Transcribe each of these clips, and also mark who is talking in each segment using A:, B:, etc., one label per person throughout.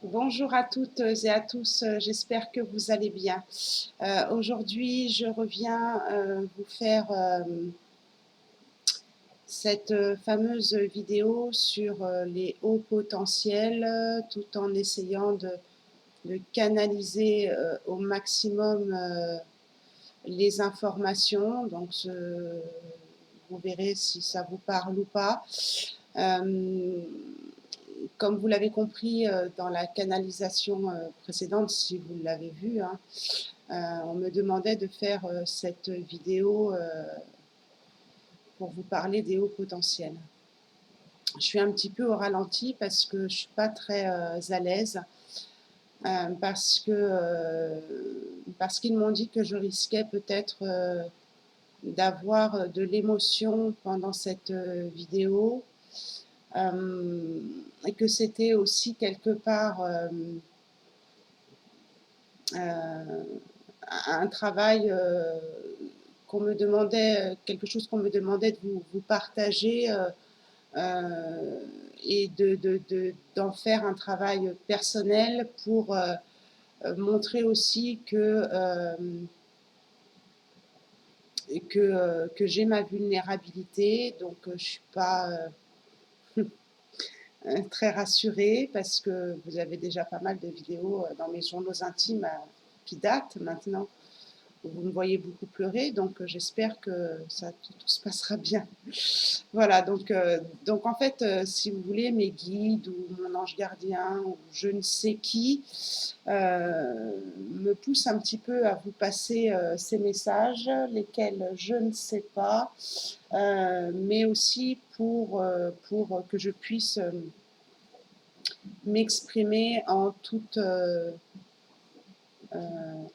A: Bonjour à toutes et à tous, j'espère que vous allez bien. Aujourd'hui, je reviens vous faire cette fameuse vidéo sur les hauts potentiels, tout en essayant de canaliser au maximum les informations. Donc, vous verrez si ça vous parle ou pas. Comme vous l'avez compris dans la canalisation précédente, si vous l'avez vu, hein, on me demandait de faire cette vidéo pour vous parler des hauts potentiels. Je suis un petit peu au ralenti parce que je ne suis pas très à l'aise, parce qu'ils m'ont dit que je risquais peut-être d'avoir de l'émotion pendant cette vidéo, et que c'était aussi quelque part un travail qu'on me demandait, quelque chose qu'on me demandait de vous partager, et d'en faire un travail personnel pour montrer aussi que j'ai ma vulnérabilité. Donc je ne suis pas très rassurée parce que vous avez déjà pas mal de vidéos dans mes journaux intimes qui datent maintenant. Vous me voyez beaucoup pleurer, donc j'espère que tout se passera bien. Voilà, donc en fait, si vous voulez, mes guides ou mon ange gardien ou je ne sais qui me poussent un petit peu à vous passer ces messages, lesquels je ne sais pas, mais aussi pour que je puisse m'exprimer en toute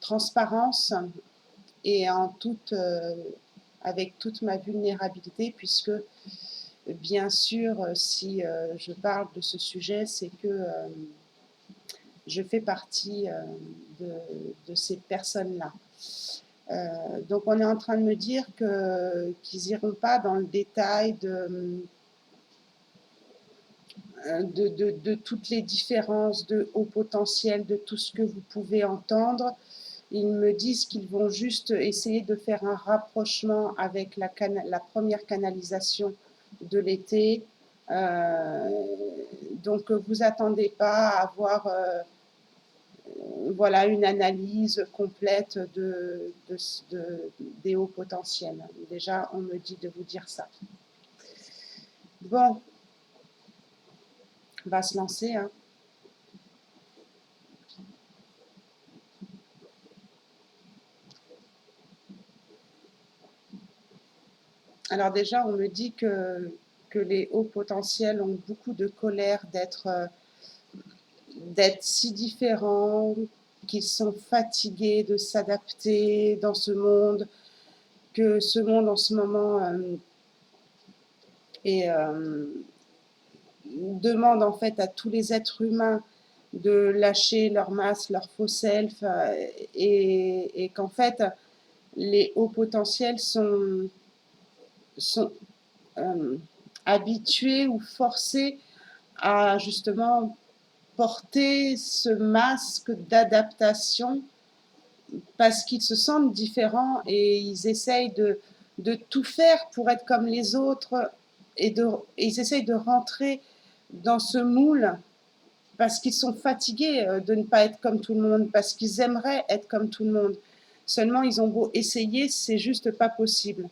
A: transparence et avec toute ma vulnérabilité, puisque bien sûr, si je parle de ce sujet, c'est que je fais partie de ces personnes-là. Donc on est en train de me dire qu'ils n'iront pas dans le détail de toutes les différences de haut potentiel, de tout ce que vous pouvez entendre. Ils me disent qu'ils vont juste essayer de faire un rapprochement avec la première canalisation de l'été. Donc vous attendez pas à avoir voilà, une analyse complète des hauts potentiels. Déjà, on me dit de vous dire ça. Bon, on va se lancer, hein. Alors déjà, on me dit que les hauts potentiels ont beaucoup de colère d'être si différents, qu'ils sont fatigués de s'adapter dans ce monde, que ce monde en ce moment demande en fait à tous les êtres humains de lâcher leur masque, leur faux self, et qu'en fait les hauts potentiels sont habitués ou forcés à justement porter ce masque d'adaptation parce qu'ils se sentent différents et ils essayent de tout faire pour être comme les autres, et ils essayent de rentrer dans ce moule parce qu'ils sont fatigués de ne pas être comme tout le monde, parce qu'ils aimeraient être comme tout le monde. Seulement, ils ont beau essayer, c'est juste pas possible.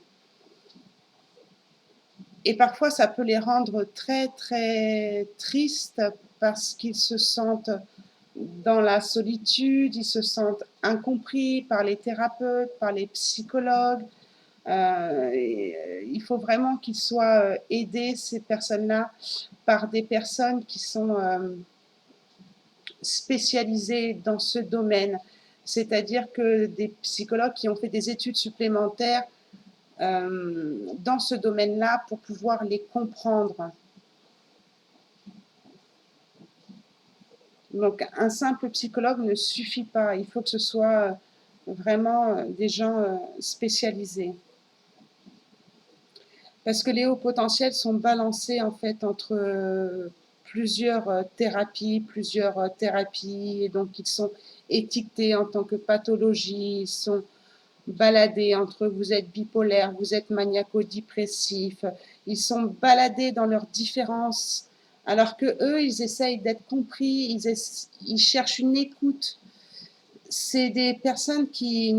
A: Et parfois, ça peut les rendre très, très tristes parce qu'ils se sentent dans la solitude, ils se sentent incompris par les thérapeutes, par les psychologues. Il faut vraiment qu'ils soient aidés, ces personnes-là, par des personnes qui sont spécialisées dans ce domaine. C'est-à-dire que des psychologues qui ont fait des études supplémentaires dans ce domaine-là pour pouvoir les comprendre. Donc un simple psychologue ne suffit pas, il faut que ce soit vraiment des gens spécialisés. Parce que les hauts potentiels sont balancés en fait entre plusieurs thérapies, et donc ils sont étiquetés en tant que pathologie, ils sont baladés entre vous êtes bipolaire, vous êtes maniaco-dépressif, ils sont baladés dans leurs différences, alors que eux, ils essayent d'être compris, ils cherchent une écoute. C'est des personnes qui,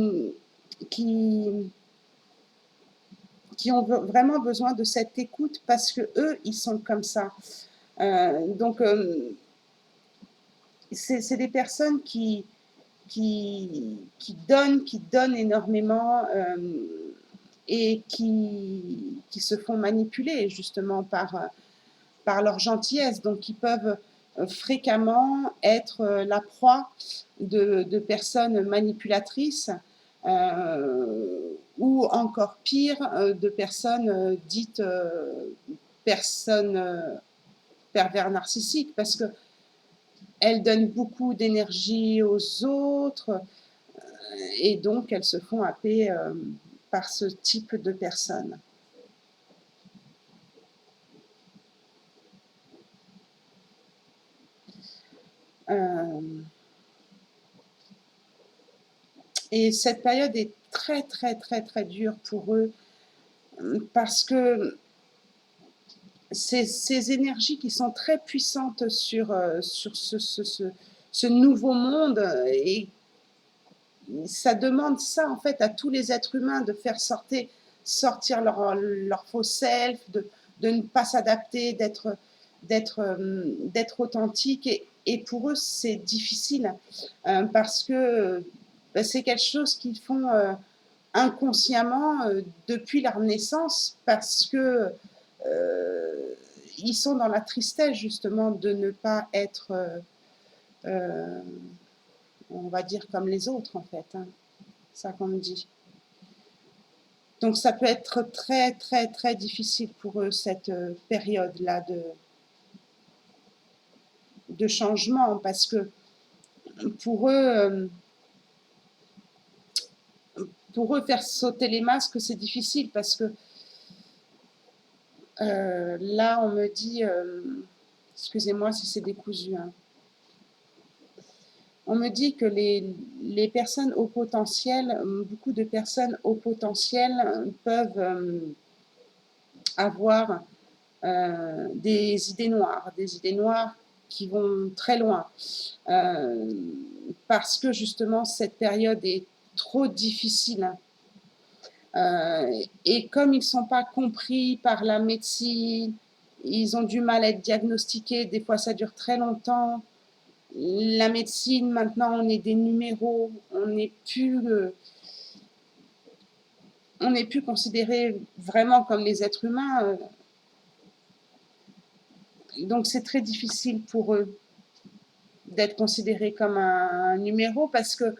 A: qui ont vraiment besoin de cette écoute parce que eux, ils sont comme ça. Donc, c'est des personnes qui donnent énormément et qui se font manipuler justement par leur gentillesse. Donc, ils peuvent fréquemment être la proie de personnes manipulatrices ou encore pire, de personnes dites personnes pervers narcissiques parce que elles donnent beaucoup d'énergie aux autres et donc elles se font happer par ce type de personnes. Et cette période est très très très très dure pour eux parce que ces énergies qui sont très puissantes sur ce nouveau monde et ça demande ça en fait à tous les êtres humains de faire sortir leur faux self, de ne pas s'adapter, d'être authentique et pour eux c'est difficile parce que c'est quelque chose qu'ils font inconsciemment depuis leur naissance parce que ils sont dans la tristesse justement de ne pas être, on va dire, comme les autres en fait, hein, ça qu'on me dit. Donc ça peut être très très très difficile pour eux cette période-là de changement parce que pour eux, faire sauter les masques, c'est difficile parce que là, on me dit, excusez-moi si c'est décousu, hein, on me dit que les personnes au potentiel, beaucoup de personnes au potentiel peuvent avoir des idées noires qui vont très loin, parce que justement cette période est trop difficile. Et comme ils ne sont pas compris par la médecine, ils ont du mal à être diagnostiqués, des fois ça dure très longtemps. La médecine, maintenant, on est des numéros, on n'est plus considérés vraiment comme les êtres humains. Donc c'est très difficile pour eux d'être considérés comme un numéro parce que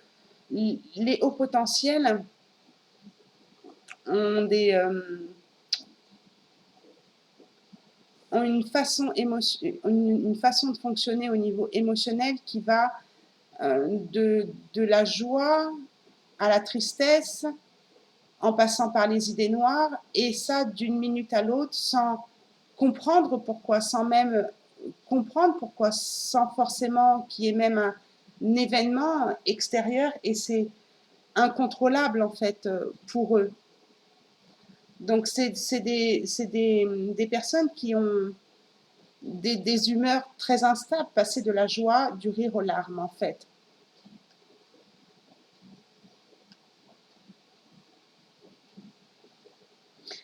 A: les hauts potentiels ont ont une façon de fonctionner au niveau émotionnel qui va de la joie à la tristesse, en passant par les idées noires, et ça d'une minute à l'autre, sans comprendre pourquoi, sans même comprendre pourquoi, sans forcément qu'il y ait même un événement extérieur, et c'est incontrôlable en fait pour eux. Donc c'est des personnes qui ont des humeurs très instables, passer de la joie, du rire aux larmes en fait.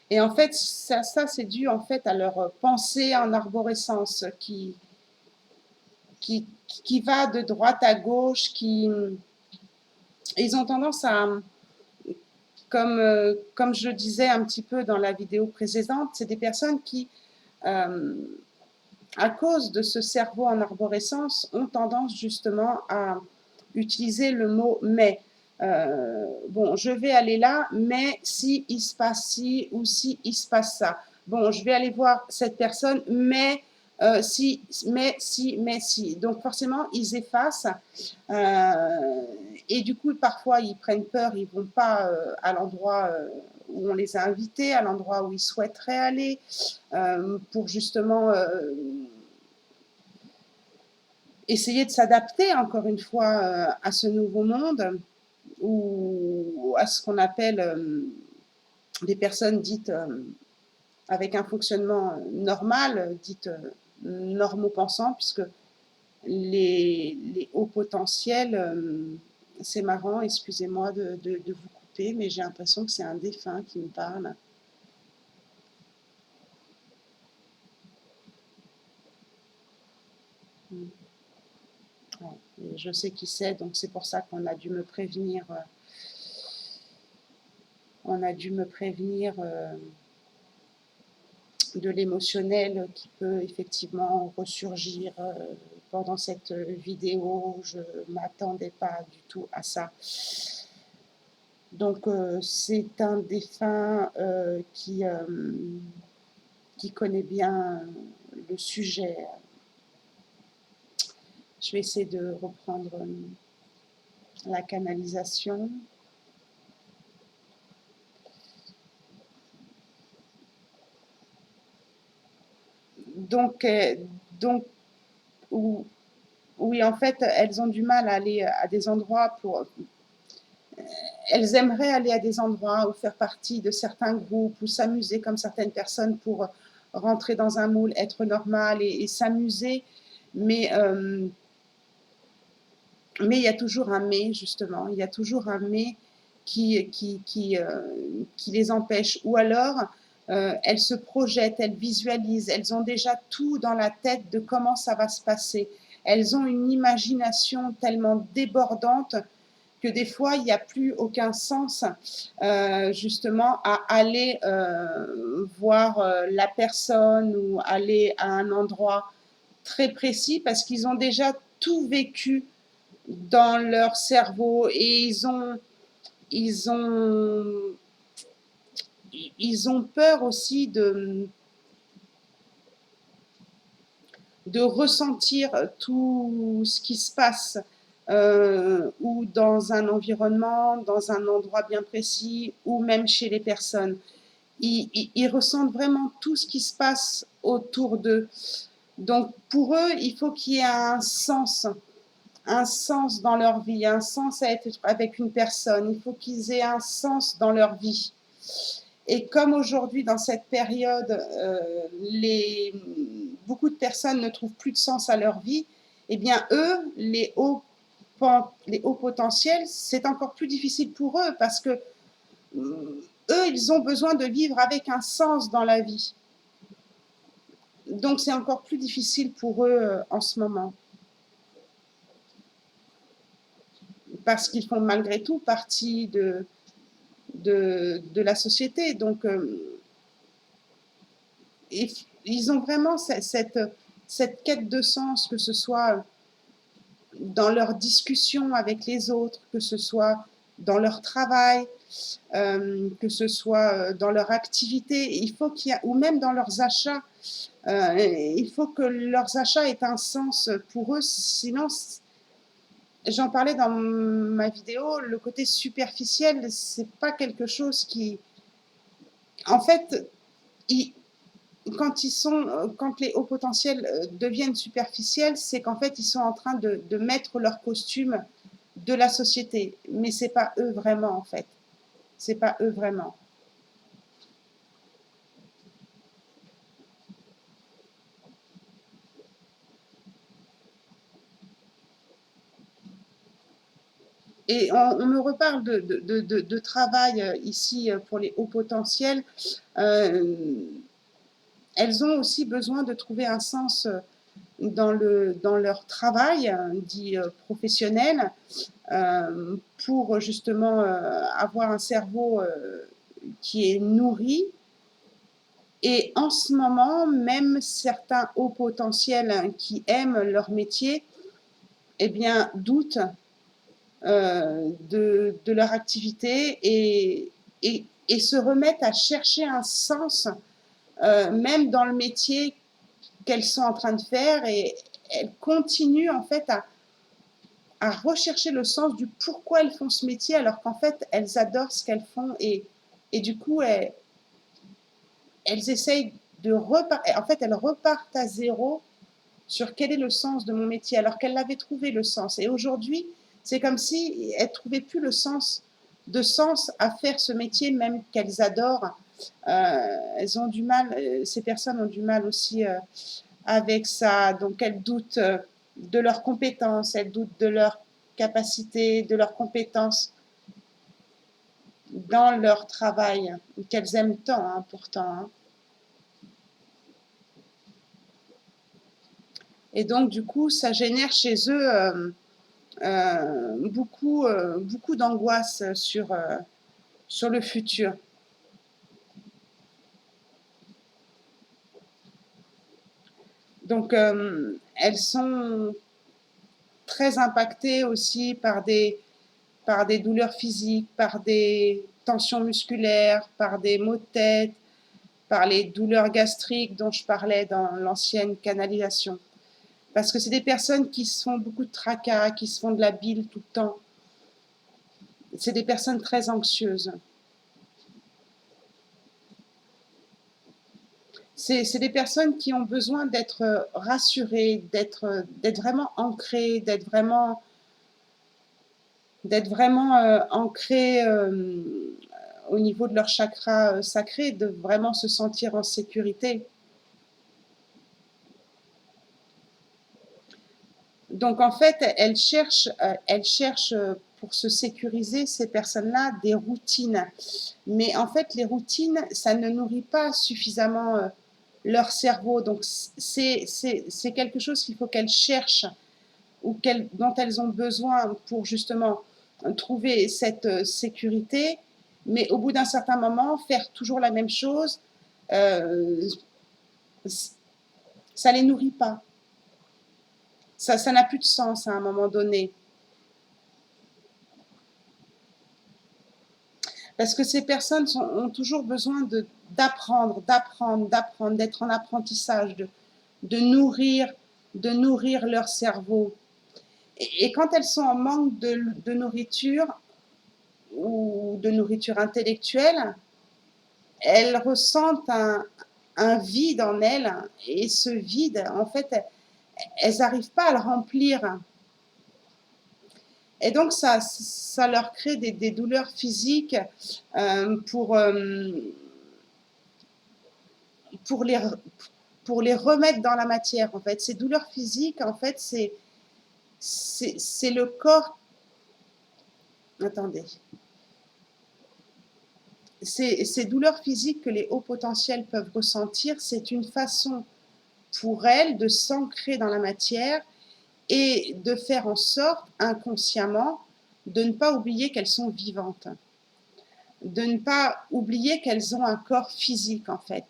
A: Et en fait, ça c'est dû en fait à leur pensée en arborescence qui va de droite à gauche, ils ont tendance à, comme je le disais un petit peu dans la vidéo précédente, c'est des personnes qui, à cause de ce cerveau en arborescence, ont tendance justement à utiliser le mot mais. Bon, je vais aller là, mais si il se passe ci ou si il se passe ça. Bon, je vais aller voir cette personne, mais si, mais si, mais si. Donc forcément, ils effacent et du coup, parfois, ils prennent peur, ils vont pas à l'endroit où on les a invités, à l'endroit où ils souhaiteraient aller pour justement essayer de s'adapter encore une fois à ce nouveau monde ou à ce qu'on appelle des personnes dites avec un fonctionnement normal, dites normopensants, puisque les hauts potentiels, c'est marrant, excusez-moi de vous couper, mais j'ai l'impression que c'est un défunt qui me parle. Ouais, je sais qui c'est, donc c'est pour ça qu'on a dû me prévenir. On a dû me prévenir de l'émotionnel qui peut effectivement ressurgir pendant cette vidéo. Je ne m'attendais pas du tout à ça. Donc c'est un défunt qui connaît bien le sujet. Je vais essayer de reprendre la canalisation. Donc, donc oui, en fait, elles ont du mal à aller à des endroits pour... Elles aimeraient aller à des endroits ou faire partie de certains groupes ou s'amuser comme certaines personnes pour rentrer dans un moule, être normal et s'amuser. Mais il y a toujours un mais, justement. Il y a toujours un mais qui les empêche. Ou alors, elles se projettent, elles visualisent, elles ont déjà tout dans la tête de comment ça va se passer. Elles ont une imagination tellement débordante que des fois, il n'y a plus aucun sens justement à aller voir la personne ou aller à un endroit très précis parce qu'ils ont déjà tout vécu dans leur cerveau et ils ont peur aussi de ressentir tout ce qui se passe ou dans un environnement, dans un endroit bien précis ou même chez les personnes. Ils ressentent vraiment tout ce qui se passe autour d'eux. Donc pour eux, il faut qu'il y ait un sens dans leur vie, un sens à être avec une personne. Il faut qu'ils aient un sens dans leur vie. Et comme aujourd'hui, dans cette période, beaucoup de personnes ne trouvent plus de sens à leur vie, eh bien, eux, les hauts potentiels, c'est encore plus difficile pour eux parce que eux, ils ont besoin de vivre avec un sens dans la vie. Donc, c'est encore plus difficile pour eux en ce moment. Parce qu'ils font malgré tout partie de la société. Donc, ils ont vraiment cette quête de sens, que ce soit dans leur discussion avec les autres, que ce soit dans leur travail, que ce soit dans leur activité, il faut qu'il y a, ou même dans leurs achats. Il faut que leurs achats aient un sens pour eux, sinon, j'en parlais dans ma vidéo, le côté superficiel, c'est pas quelque chose qui... En fait, quand les hauts potentiels deviennent superficiels, c'est qu'en fait, ils sont en train de mettre leur costume de la société. Mais c'est pas eux vraiment, en fait. C'est pas eux vraiment. Et on me reparle de travail ici pour les hauts potentiels. Elles ont aussi besoin de trouver un sens dans leur travail dit professionnel pour justement avoir un cerveau qui est nourri. Et en ce moment, même certains hauts potentiels qui aiment leur métier, eh bien, doutent de leur activité et se remettent à chercher un sens, même dans le métier qu'elles sont en train de faire. Et elles continuent en fait à rechercher le sens du pourquoi elles font ce métier, alors qu'en fait, elles adorent ce qu'elles font. Et du coup, elles essayent de repartir. En fait, elles repartent à zéro sur quel est le sens de mon métier, alors qu'elles l'avaient trouvé le sens. Et aujourd'hui, c'est comme si elles ne trouvaient plus le sens à faire ce métier, même qu'elles adorent. Elles ont du mal, ces personnes ont du mal aussi avec ça. Donc elles doutent de leurs compétences, elles doutent de leurs capacités, de leurs compétences dans leur travail, qu'elles aiment tant, hein, pourtant. Hein. Et donc, du coup, ça génère chez eux beaucoup d'angoisse sur le futur. Donc, elles sont très impactées aussi par des douleurs physiques, par des tensions musculaires, par des maux de tête, par les douleurs gastriques dont je parlais dans l'ancienne canalisation. Parce que c'est des personnes qui se font beaucoup de tracas, qui se font de la bile tout le temps. C'est des personnes très anxieuses. C'est des personnes qui ont besoin d'être rassurées, d'être vraiment ancrées, d'être vraiment ancrées au niveau de leur chakra sacré, de vraiment se sentir en sécurité. Donc en fait, elles cherchent pour se sécuriser, ces personnes-là, des routines. Mais en fait, les routines, ça ne nourrit pas suffisamment leur cerveau. Donc c'est quelque chose qu'il faut qu'elles cherchent ou dont elles ont besoin pour justement trouver cette sécurité. Mais au bout d'un certain moment, faire toujours la même chose, euh, ça ne les nourrit pas. Ça n'a plus de sens à un moment donné. Parce que ces personnes ont toujours besoin d'apprendre, d'être en apprentissage, de nourrir leur cerveau. Et quand elles sont en manque de nourriture ou de nourriture intellectuelle, elles ressentent un vide en elles. Et ce vide, en fait, elles n'arrivent pas à le remplir. Et donc, ça leur crée des douleurs physiques pour les, pour les remettre dans la matière, en fait. Ces douleurs physiques, en fait, c'est le corps. Attendez. Ces douleurs physiques que les hauts potentiels peuvent ressentir, c'est une façon pour elles de s'ancrer dans la matière et de faire en sorte, inconsciemment, de ne pas oublier qu'elles sont vivantes. De ne pas oublier qu'elles ont un corps physique, en fait.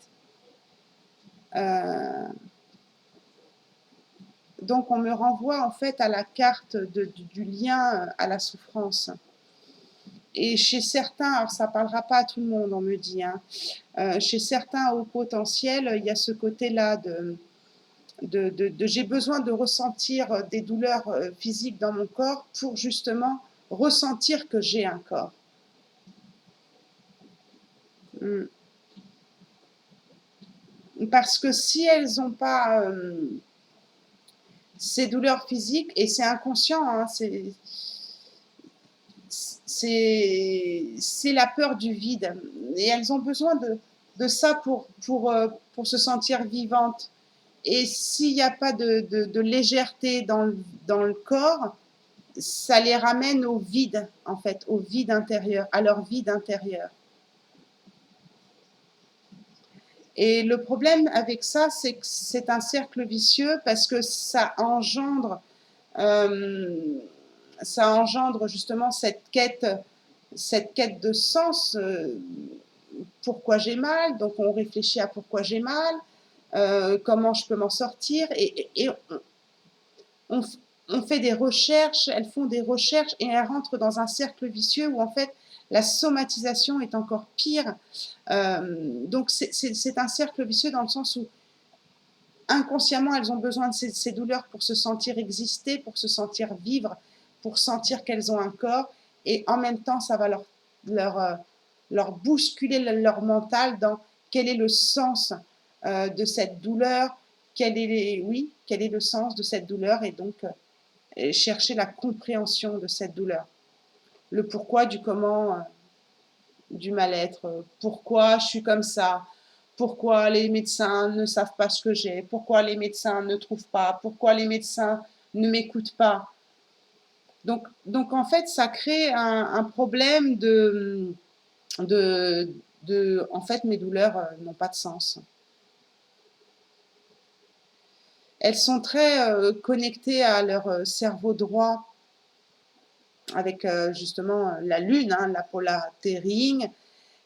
A: Donc, on me renvoie, en fait, à la carte du lien à la souffrance. Et chez certains, alors ça ne parlera pas à tout le monde, on me dit, hein, chez certains hauts potentiels, il y a ce côté-là de j'ai besoin de ressentir des douleurs physiques dans mon corps pour justement ressentir que j'ai un corps. Parce que si elles n'ont pas ces douleurs physiques, et c'est inconscient, hein, c'est la peur du vide. Et elles ont besoin de ça pour se sentir vivantes. Et s'il n'y a pas de légèreté dans le corps, ça les ramène au vide, en fait, au vide intérieur, à leur vide intérieur. Et le problème avec ça, c'est que c'est un cercle vicieux parce que ça engendre justement cette quête de sens. Pourquoi j'ai mal? Donc on réfléchit à pourquoi j'ai mal, comment je peux m'en sortir, et on fait des recherches, elles font des recherches et elles rentrent dans un cercle vicieux où en fait la somatisation est encore pire. Donc c'est un cercle vicieux dans le sens où inconsciemment elles ont besoin de ces douleurs pour se sentir exister, pour se sentir vivre, pour sentir qu'elles ont un corps, et en même temps ça va leur bousculer leur mental dans quel est le sens de cette douleur, oui, quel est le sens de cette douleur et donc chercher la compréhension de cette douleur. Le pourquoi du comment du mal-être. Pourquoi je suis comme ça? Pourquoi les médecins ne savent pas ce que j'ai? Pourquoi les médecins ne trouvent pas? Pourquoi les médecins ne m'écoutent pas? Donc en fait, ça crée un problème en fait, mes douleurs n'ont pas de sens. Elles sont très connectées à leur cerveau droit avec justement la lune, hein, la polarité.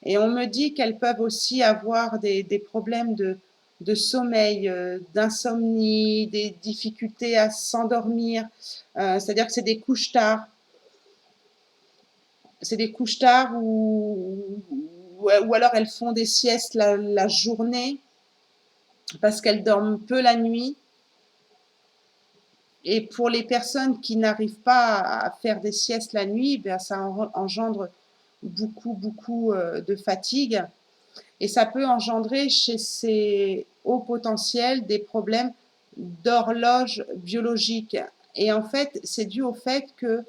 A: Et on me dit qu'elles peuvent aussi avoir des problèmes de sommeil, d'insomnie, des difficultés à s'endormir. C'est-à-dire que c'est des couches tard. C'est des couches tard ou alors elles font des siestes la journée parce qu'elles dorment peu la nuit. Et pour les personnes qui n'arrivent pas à faire des siestes la nuit, ben ça engendre beaucoup de fatigue. Et ça peut engendrer chez ces hauts potentiels des problèmes d'horloge biologique. Et en fait, c'est dû au fait que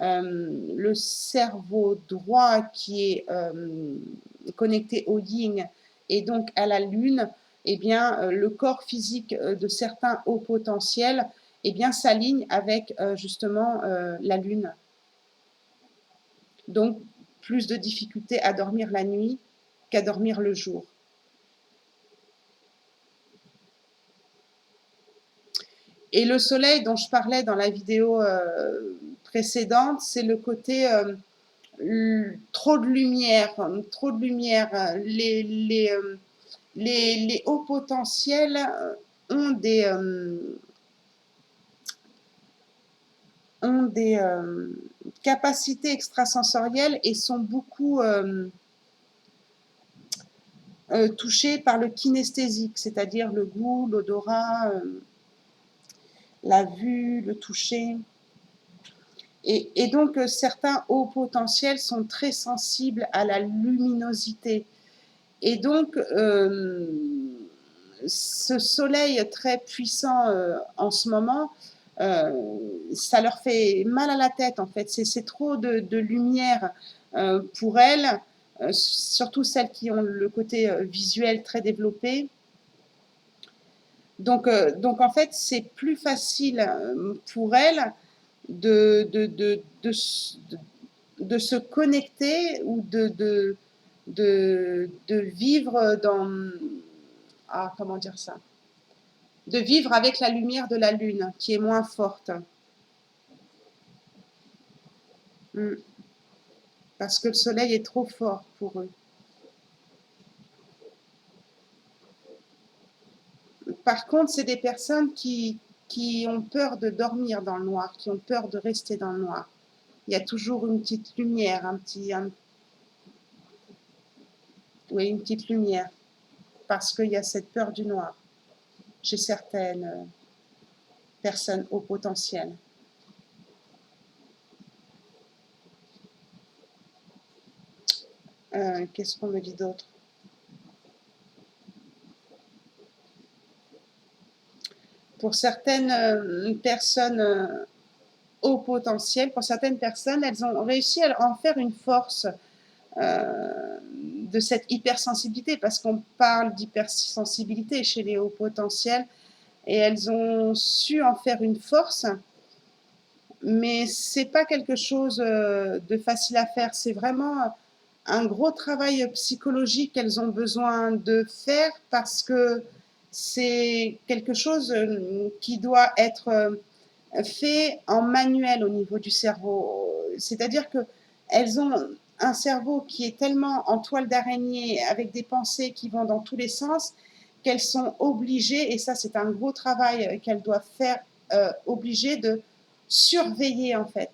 A: le cerveau droit qui est connecté au yin et donc à la lune, eh bien, le corps physique de certains hauts potentiels eh bien, s'aligne avec justement la lune. Donc, plus de difficultés à dormir la nuit qu'à dormir le jour. Et le soleil dont je parlais dans la vidéo précédente, c'est le côté trop de lumière, trop de lumière. Les hauts potentiels ont des capacités extrasensorielles et sont beaucoup touchés par le kinesthésique, c'est-à-dire le goût, l'odorat, la vue, le toucher. Et donc, certains hauts potentiels sont très sensibles à la luminosité. Et donc, ce soleil très puissant en ce moment, ça leur fait mal à la tête, en fait. C'est trop de lumière pour elles, surtout celles qui ont le côté visuel très développé. Donc en fait, c'est plus facile pour elles de se connecter ou de vivre dans... Ah, comment dire ça? De vivre avec la lumière de la lune, qui est moins forte. Parce que le soleil est trop fort pour eux. Par contre, c'est des personnes qui ont peur de dormir dans le noir, qui ont peur de rester dans le noir. Il y a toujours une petite lumière, oui, une petite lumière, parce qu'il y a cette peur du noir chez certaines personnes au potentiel. Qu'est-ce qu'on me dit d'autre? Pour certaines personnes au potentiel, pour certaines personnes, elles ont réussi à en faire une force de cette hypersensibilité, parce qu'on parle d'hypersensibilité chez les hauts potentiels, et elles ont su en faire une force, mais c'est pas quelque chose de facile à faire. C'est vraiment un gros travail psychologique qu'elles ont besoin de faire parce que c'est quelque chose qui doit être fait en manuel au niveau du cerveau. C'est-à-dire qu'elles ont un cerveau qui est tellement en toile d'araignée avec des pensées qui vont dans tous les sens qu'elles sont obligées, et ça c'est un gros travail qu'elles doivent faire, obligées de surveiller en fait,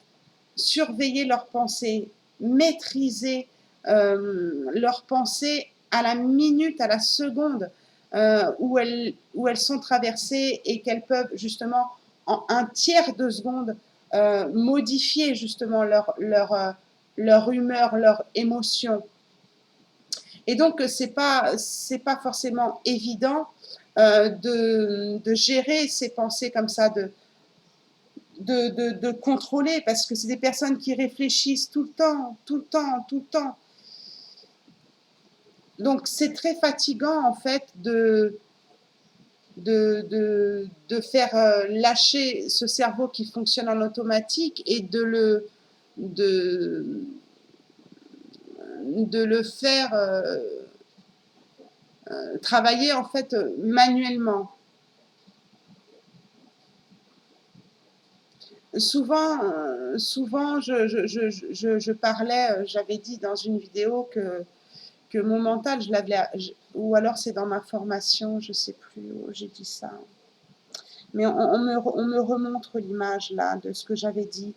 A: surveiller leurs pensées, maîtriser leurs pensées à la minute, à la seconde où elles sont traversées et qu'elles peuvent justement en un tiers de seconde modifier justement leur humeur, leur émotion. Et donc c'est pas forcément évident de gérer ses pensées comme ça, de contrôler, parce que c'est des personnes qui réfléchissent tout le temps, tout le temps, tout le temps. Donc c'est très fatigant en fait de faire lâcher ce cerveau qui fonctionne en automatique et de, de le faire travailler en fait manuellement. Souvent je parlais, j'avais dit dans une vidéo que mon mental, ou alors c'est dans ma formation, je ne sais plus où j'ai dit ça. Mais on me remontre l'image là de ce que j'avais dit,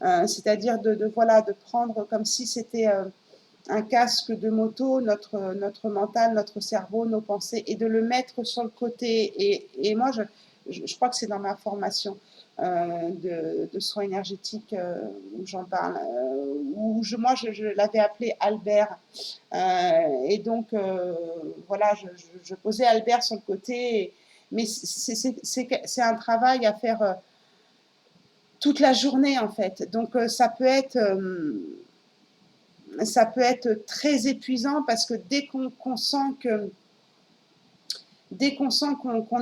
A: c'est-à-dire voilà, de prendre comme si c'était un casque de moto, notre mental, notre cerveau, nos pensées, et de le mettre sur le côté. Et moi, je crois que c'est dans ma formation de soins énergétiques où j'en parle, où moi, je l'avais appelé Albert. Et donc, voilà, je posais Albert sur le côté. Mais c'est un travail à faire toute la journée, en fait. Donc, ça peut être très épuisant parce que dès qu'on sent qu'on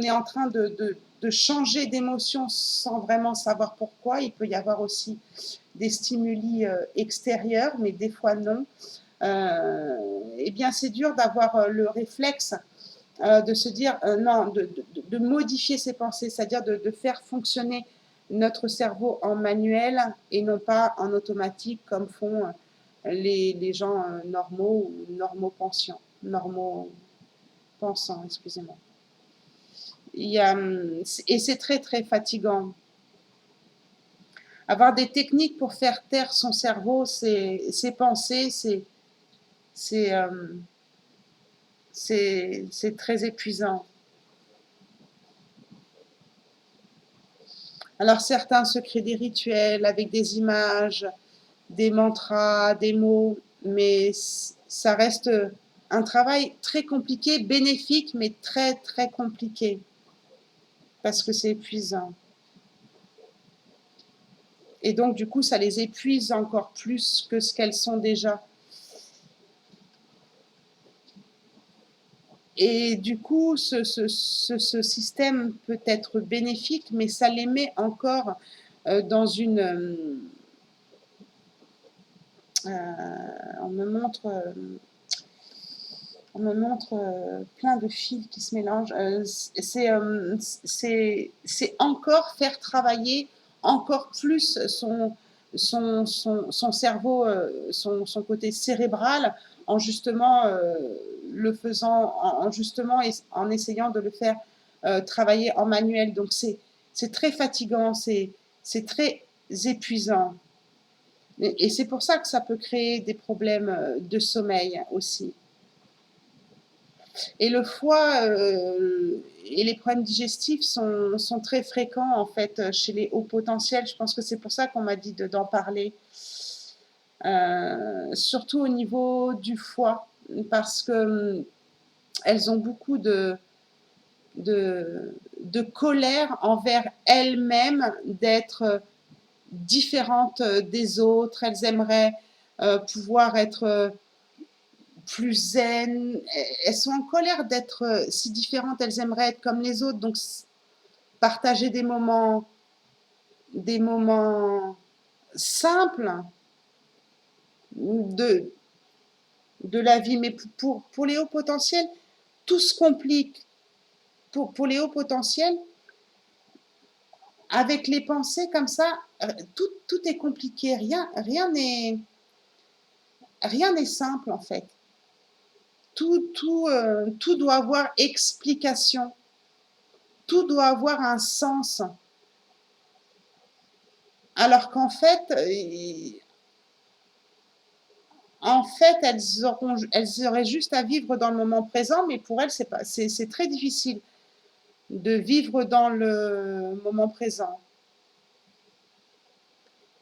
A: est en train de changer d'émotion sans vraiment savoir pourquoi, il peut y avoir aussi des stimuli extérieurs, mais des fois non. Eh bien, c'est dur d'avoir le réflexe de se dire non, de modifier ses pensées, c'est-à-dire de faire fonctionner notre cerveau en manuel et non pas en automatique comme font les gens normaux ou normaux pensants, excusez-moi. Et c'est très très fatigant. Avoir des techniques pour faire taire son cerveau, ses pensées, c'est très épuisant. Alors certains se créent des rituels avec des images, des mantras, des mots, mais ça reste un travail très compliqué, bénéfique, mais très très compliqué, parce que c'est épuisant. Et donc du coup, ça les épuise encore plus que ce qu'elles sont déjà. Et du coup, ce système peut être bénéfique, mais ça les met encore dans une... on me montre plein de fils qui se mélangent. C'est encore faire travailler encore plus son cerveau, son côté cérébral, en justement le faisant, en justement en essayant de le faire travailler en manuel. Donc c'est très fatigant, c'est très épuisant. Et c'est pour ça que ça peut créer des problèmes de sommeil aussi. Et le foie et les problèmes digestifs sont très fréquents en fait chez les hauts potentiels. Je pense que c'est pour ça qu'on m'a dit d'en parler. Surtout au niveau du foie, parce que elles ont beaucoup de colère envers elles-mêmes d'être différentes des autres. Elles aimeraient pouvoir être plus zen. Elles sont en colère d'être si différentes. Elles aimeraient être comme les autres. Donc, partager des moments simples de, de la vie. Mais pour les hauts potentiels, tout se complique. Pour les hauts potentiels, avec les pensées comme ça, tout est compliqué. Rien n'est simple en fait. Tout doit avoir explication. Tout doit avoir un sens. Alors qu'en fait, elles auraient juste à vivre dans le moment présent, mais pour elles, c'est très difficile de vivre dans le moment présent.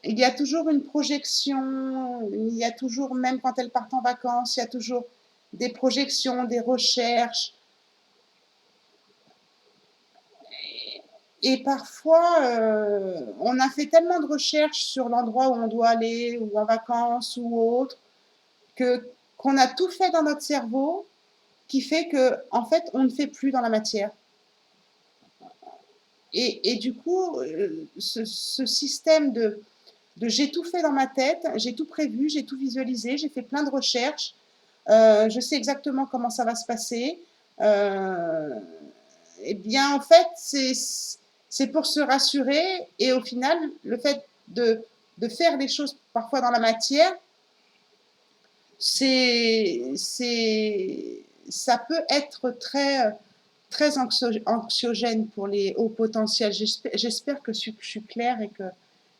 A: Il y a toujours une projection, il y a toujours, même quand elles partent en vacances, il y a toujours des projections, des recherches. Et parfois, on a fait tellement de recherches sur l'endroit où on doit aller, ou en vacances, ou autre, qu'on a tout fait dans notre cerveau, qui fait que, en fait, on ne fait plus dans la matière. Et du coup, ce système de j'ai tout fait dans ma tête, j'ai tout prévu, j'ai tout visualisé, j'ai fait plein de recherches, je sais exactement comment ça va se passer. Eh bien, en fait, c'est pour se rassurer. Et au final, le fait de faire les choses parfois dans la matière, ça peut être très anxiogène pour les hauts potentiels. J'espère que je suis claire et que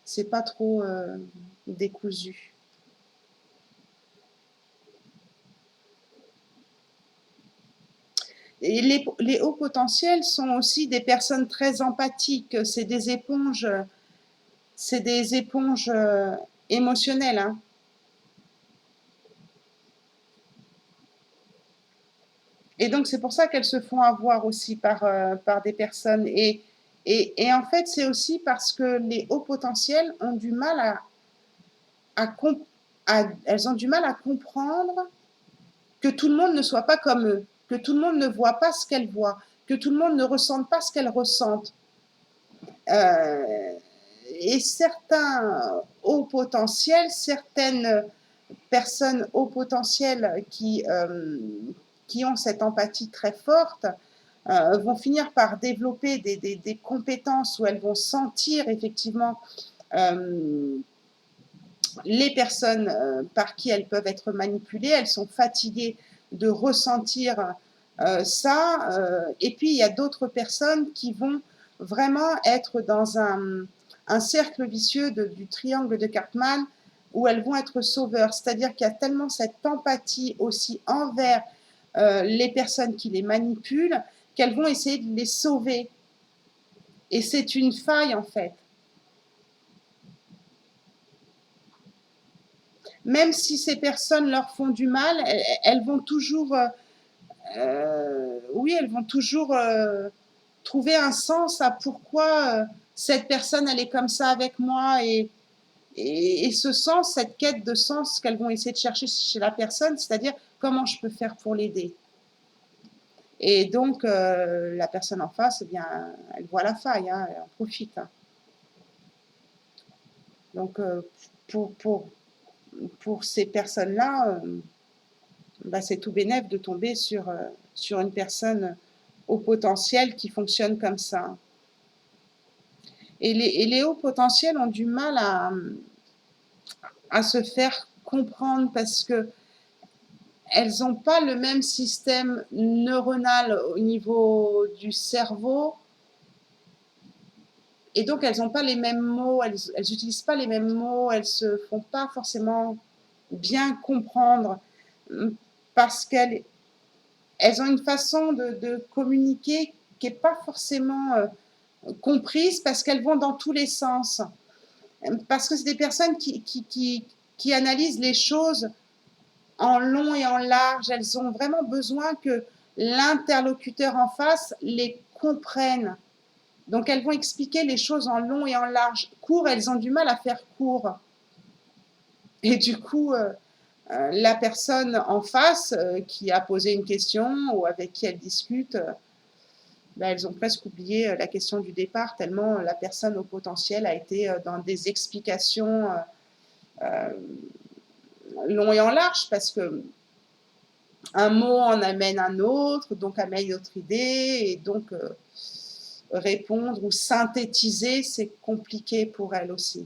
A: c'est pas trop décousu. Et les hauts potentiels sont aussi des personnes très empathiques. C'est des éponges émotionnelles, hein. Et donc, c'est pour ça qu'elles se font avoir aussi par des personnes. Et en fait, c'est aussi parce que les hauts potentiels ont du mal elles ont du mal à comprendre que tout le monde ne soit pas comme eux, que tout le monde ne voit pas ce qu'elles voient, que tout le monde ne ressente pas ce qu'elles ressentent. Euh, et certains hauts potentiels, certaines personnes hauts potentiels qui ont cette empathie très forte, vont finir par développer des compétences où elles vont sentir effectivement les personnes par qui elles peuvent être manipulées. Elles sont fatiguées de ressentir ça. Et puis, il y a d'autres personnes qui vont vraiment être dans un cercle vicieux du triangle de Cartman où elles vont être sauveurs. C'est-à-dire qu'il y a tellement cette empathie aussi envers les personnes qui les manipulent qu'elles vont essayer de les sauver. Et c'est une faille, en fait. Même si ces personnes leur font du mal, elles vont toujours, oui, elles vont toujours trouver un sens à pourquoi cette personne, elle est comme ça avec moi. Et ce sens, cette quête de sens qu'elles vont essayer de chercher chez la personne, c'est-à-dire comment je peux faire pour l'aider. Et donc, la personne en face, eh bien, elle voit la faille, hein, elle en profite, hein. Donc, pour, pour, pour ces personnes-là, bah, c'est tout bénef de tomber sur une personne au potentiel qui fonctionne comme ça. Et les hauts potentiels ont du mal à se faire comprendre parce que elles n'ont pas le même système neuronal au niveau du cerveau et donc elles n'ont pas les mêmes mots, elles n'utilisent pas les mêmes mots, elles se font pas forcément bien comprendre parce qu'elles ont une façon de communiquer qui n'est pas forcément comprises parce qu'elles vont dans tous les sens. Parce que c'est des personnes qui analysent les choses en long et en large. Elles ont vraiment besoin que l'interlocuteur en face les comprenne. Donc elles vont expliquer les choses en long et en large. Court, elles ont du mal à faire court. Et du coup, la personne en face qui a posé une question ou avec qui elles discutent, ben, elles ont presque oublié la question du départ, tellement la personne au potentiel a été dans des explications long et en large, parce que un mot en amène un autre, donc amène une autre idée, et donc répondre ou synthétiser, c'est compliqué pour elles aussi.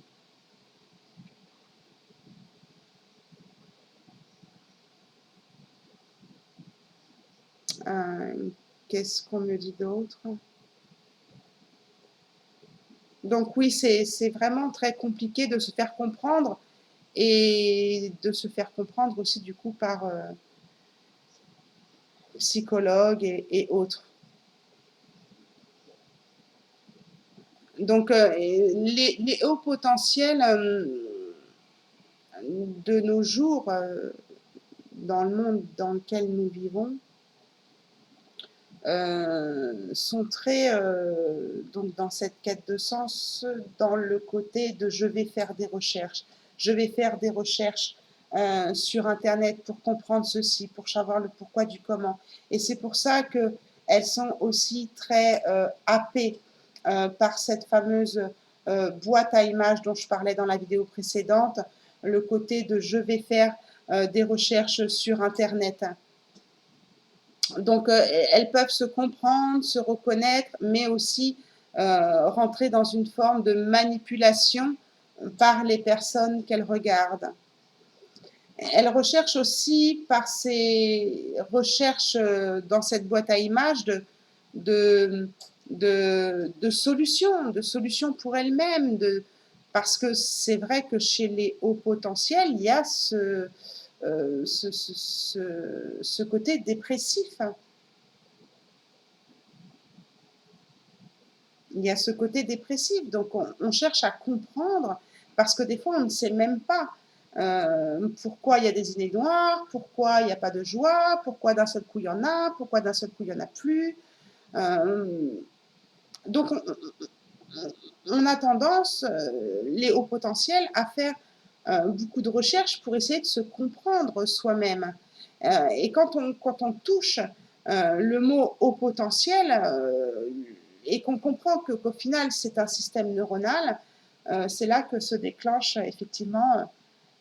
A: Qu'est-ce qu'on me dit d'autre? Donc oui, c'est vraiment très compliqué de se faire comprendre et de se faire comprendre aussi du coup par psychologues et autres. Donc les hauts potentiels de nos jours, dans le monde dans lequel nous vivons, sont très, donc dans cette quête de sens, dans le côté de je vais faire des recherches. Je vais faire des recherches sur Internet pour comprendre ceci, pour savoir le pourquoi du comment. Et c'est pour ça qu'elles sont aussi très happées par cette fameuse boîte à images dont je parlais dans la vidéo précédente, le côté de je vais faire des recherches sur Internet. Donc, elles peuvent se comprendre, se reconnaître, mais aussi rentrer dans une forme de manipulation par les personnes qu'elles regardent. Elles recherchent aussi, par ces recherches dans cette boîte à images, de, de solutions pour elles-mêmes, parce que c'est vrai que chez les hauts potentiels, il y a ce côté dépressif. Il y a ce côté dépressif. Donc, on cherche à comprendre parce que des fois, on ne sait même pas pourquoi il y a des idées noires, pourquoi il n'y a pas de joie, pourquoi d'un seul coup il y en a, pourquoi d'un seul coup il n'y en a plus. Donc, on a tendance, les hauts potentiels, à faire beaucoup de recherches pour essayer de se comprendre soi-même. Et quand on touche le mot haut potentiel et qu'on comprend qu'au final c'est un système neuronal, c'est là que se déclenche effectivement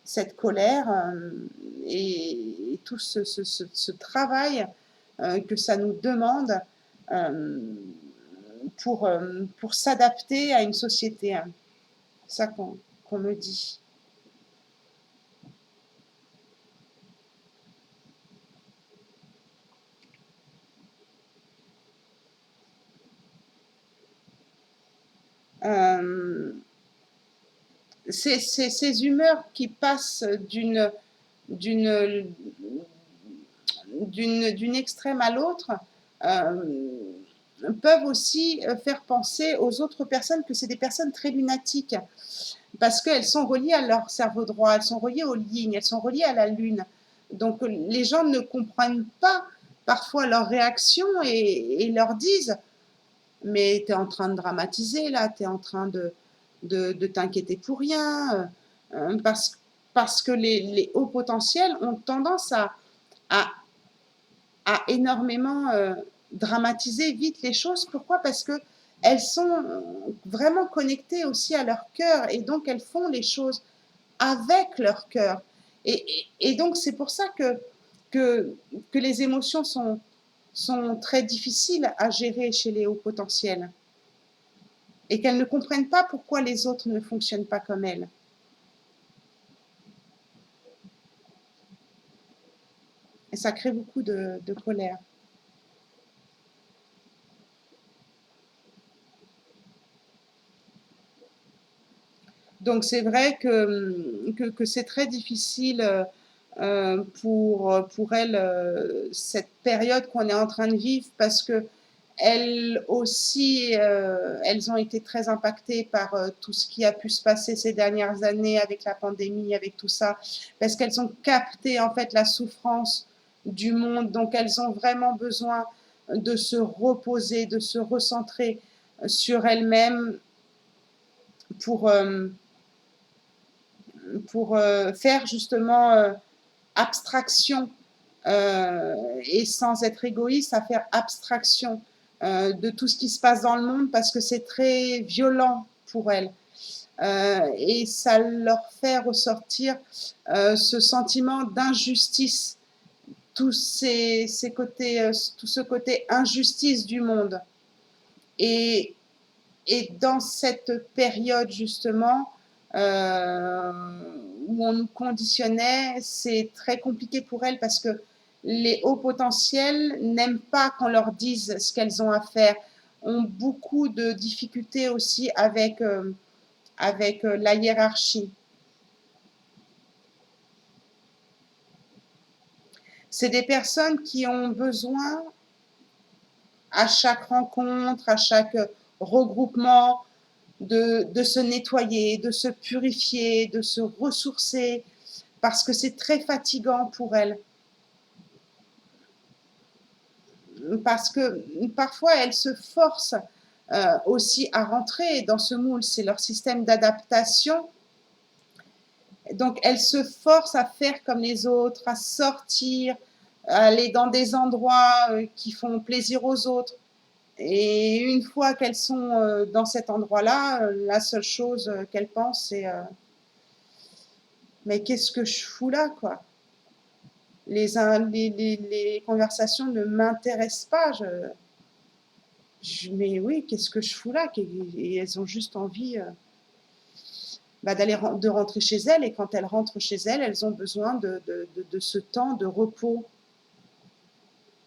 A: cette colère et tout ce travail que ça nous demande pour s'adapter à une société. C'est ça qu'on me dit. Ces humeurs qui passent d'une extrême à l'autre peuvent aussi faire penser aux autres personnes que c'est des personnes très lunatiques parce qu'elles sont reliées à leur cerveau droit, elles sont reliées au yin, elles sont reliées à la lune. Donc les gens ne comprennent pas parfois leurs réactions et leur disent mais tu es en train de dramatiser là, tu es en train de t'inquiéter pour rien, parce que les hauts potentiels ont tendance à, à énormément dramatiser vite les choses. Pourquoi? Parce que elles sont vraiment connectées aussi à leur cœur et donc elles font les choses avec leur cœur. Et donc c'est pour ça que les émotions sont très difficiles à gérer chez les hauts potentiels et qu'elles ne comprennent pas pourquoi les autres ne fonctionnent pas comme elles. Et ça crée beaucoup de colère. Donc c'est vrai que c'est très difficile pour elles cette période qu'on est en train de vivre parce que elles aussi, elles ont été très impactées par tout ce qui a pu se passer ces dernières années avec la pandémie, avec tout ça, parce qu'elles ont capté en fait la souffrance du monde, donc elles ont vraiment besoin de se reposer, de se recentrer sur elles-mêmes pour, euh, pour faire justement abstraction et sans être égoïste, à faire abstraction de tout ce qui se passe dans le monde parce que c'est très violent pour elles. Et ça leur fait ressortir ce sentiment d'injustice, tout ce côté injustice du monde. Et, et dans cette période justement euh, où on nous conditionnait, c'est très compliqué pour elles parce que les hauts potentiels n'aiment pas qu'on leur dise ce qu'elles ont à faire, ont beaucoup de difficultés aussi avec la hiérarchie. C'est des personnes qui ont besoin à chaque rencontre, à chaque regroupement, de se nettoyer, de se purifier, de se ressourcer, parce que c'est très fatigant pour elles. parce que parfois elles se forcent aussi à rentrer dans ce moule, c'est leur système d'adaptation. Donc elles se forcent à faire comme les autres, à sortir, à aller dans des endroits qui font plaisir aux autres. Et une fois qu'elles sont dans cet endroit-là, la seule chose qu'elles pensent, c'est mais qu'est-ce que je fous là, quoi? Les conversations ne m'intéressent pas. Mais oui, qu'est-ce que je fous là? Et elles ont juste envie de rentrer chez elles. Et quand elles rentrent chez elles, elles ont besoin de ce temps de repos.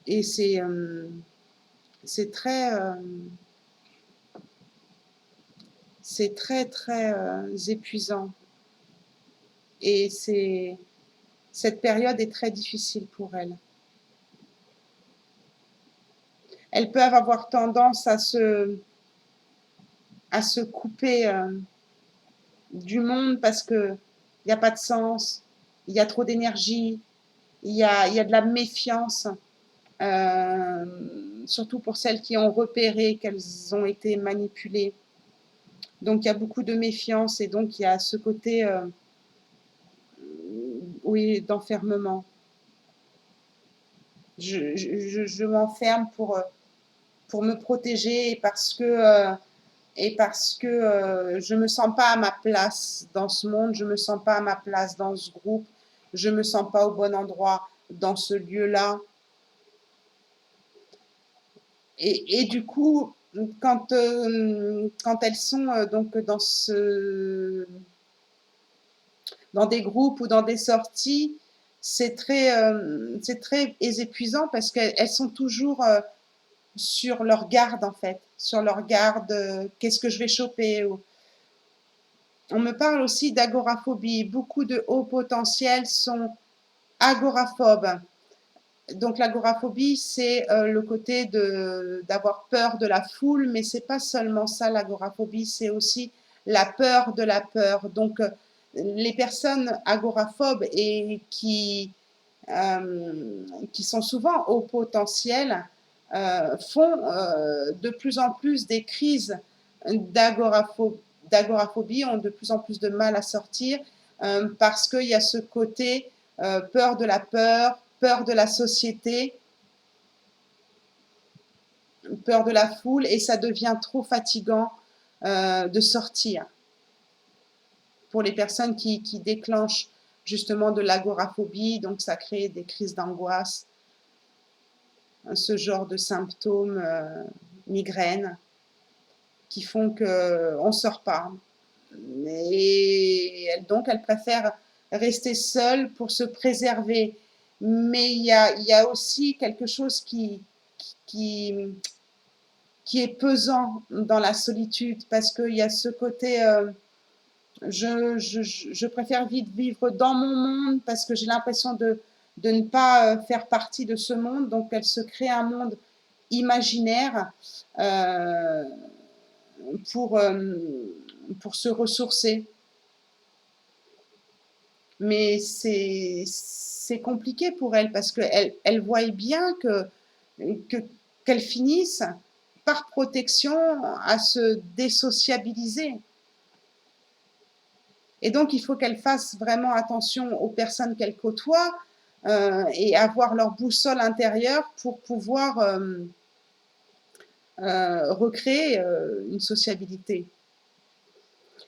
A: Et c'est très, épuisant. Et cette période est très difficile pour elles. Elles peuvent avoir tendance à se couper du monde parce qu'il n'y a pas de sens, il y a trop d'énergie, il y a de la méfiance, surtout pour celles qui ont repéré qu'elles ont été manipulées. Donc il y a beaucoup de méfiance et donc il y a ce côté oui, d'enfermement. Je m'enferme pour me protéger et parce que je ne me sens pas à ma place dans ce monde, je ne me sens pas à ma place dans ce groupe, je ne me sens pas au bon endroit dans ce lieu-là. Et du coup, quand elles sont donc dans des groupes ou dans des sorties, c'est très épuisant parce qu'elles sont toujours sur leur garde en fait, sur leur garde, qu'est-ce que je vais choper ou... On me parle aussi d'agoraphobie. Beaucoup de hauts potentiels sont agoraphobes. Donc l'agoraphobie, c'est le côté d'avoir peur de la foule, mais c'est pas seulement ça l'agoraphobie, c'est aussi la peur de la peur. Donc les personnes agoraphobes et qui sont souvent hauts potentiels font de plus en plus des crises d'agoraphobie, ont de plus en plus de mal à sortir parce qu'il y a ce côté peur de la peur, peur de la société, peur de la foule, et ça devient trop fatigant de sortir pour les personnes qui déclenchent justement de l'agoraphobie, donc ça crée des crises d'angoisse, ce genre de symptômes, migraines, qui font qu'on ne sort pas. Et donc, elles préfèrent rester seules pour se préserver. Mais il y a aussi quelque chose qui, est pesant dans la solitude, parce qu'il y a ce côté, je préfère vite vivre dans mon monde, parce que j'ai l'impression de ne pas faire partie de ce monde, donc elle se crée un monde imaginaire pour, pour se ressourcer. Mais c'est compliqué pour elle parce qu'elle voit bien qu'elle finisse par protection à se désociabiliser. Et donc, il faut qu'elle fasse vraiment attention aux personnes qu'elle côtoie et avoir leur boussole intérieure pour pouvoir recréer une sociabilité.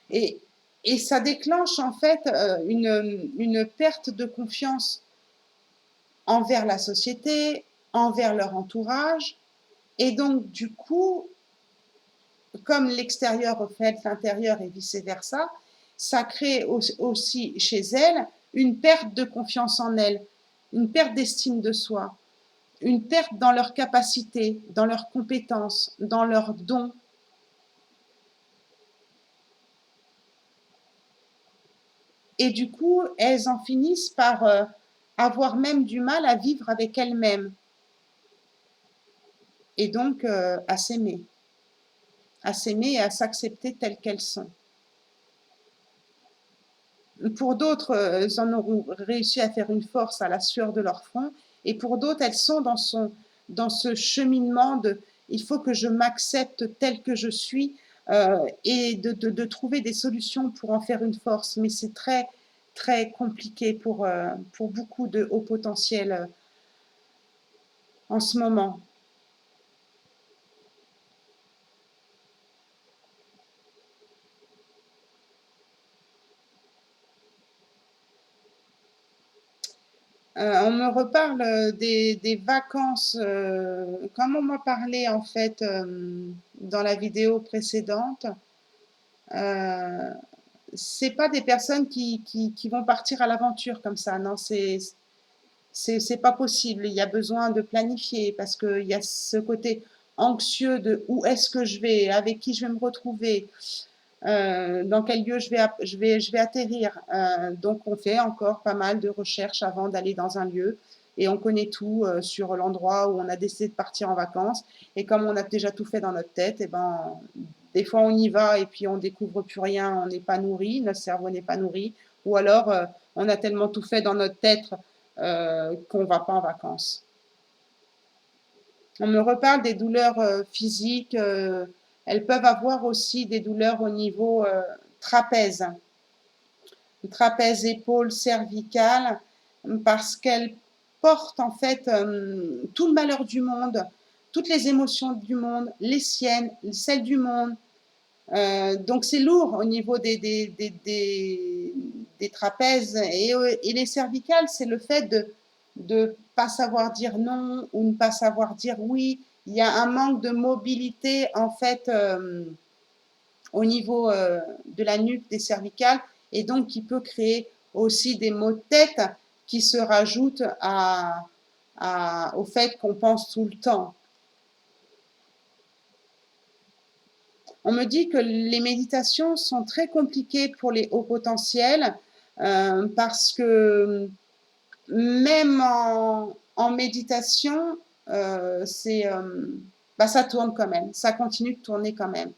A: Et, et ça déclenche en fait une perte de confiance envers la société, envers leur entourage. Et donc, du coup, comme l'extérieur reflète l'intérieur et vice-versa, ça crée aussi chez elles une perte de confiance en elles, une perte d'estime de soi, une perte dans leurs capacités, dans leurs compétences, dans leurs dons. Et du coup, elles en finissent par avoir même du mal à vivre avec elles-mêmes et donc à s'aimer et à s'accepter telles qu'elles sont. Pour d'autres, elles en auront réussi à faire une force à la sueur de leur front, et pour d'autres, elles sont dans ce cheminement de il faut que je m'accepte tel que je suis et de trouver des solutions pour en faire une force. Mais c'est très, très compliqué pour beaucoup de hauts potentiels en ce moment. On me reparle des vacances, comme on m'a parlé en fait dans la vidéo précédente. Euh, c'est pas des personnes qui vont partir à l'aventure comme ça, non, c'est pas possible. Il y a besoin de planifier parce qu'il y a ce côté anxieux de où est-ce que je vais, avec qui je vais me retrouver, dans quel lieu je vais atterrir. Donc on fait encore pas mal de recherches avant d'aller dans un lieu et on connaît tout sur l'endroit où on a décidé de partir en vacances. Et comme on a déjà tout fait dans notre tête, et ben, des fois on y va et puis on découvre plus rien, on n'est pas nourri, notre cerveau n'est pas nourri, ou alors on a tellement tout fait dans notre tête qu'on ne va pas en vacances. On me reparle des douleurs physiques. Elles peuvent avoir aussi des douleurs au niveau trapèze, trapèze, épaule, cervicale, parce qu'elles portent en fait tout le malheur du monde, toutes les émotions du monde, les siennes, celles du monde. Donc c'est lourd au niveau des trapèzes et les cervicales, c'est le fait de ne pas savoir dire non ou ne pas savoir dire oui. Il y a un manque de mobilité en fait au niveau de la nuque, des cervicales, et donc qui peut créer aussi des maux de tête qui se rajoutent au fait qu'on pense tout le temps. On me dit que les méditations sont très compliquées pour les hauts potentiels parce que même en méditation, ça tourne quand même, ça continue de tourner quand même.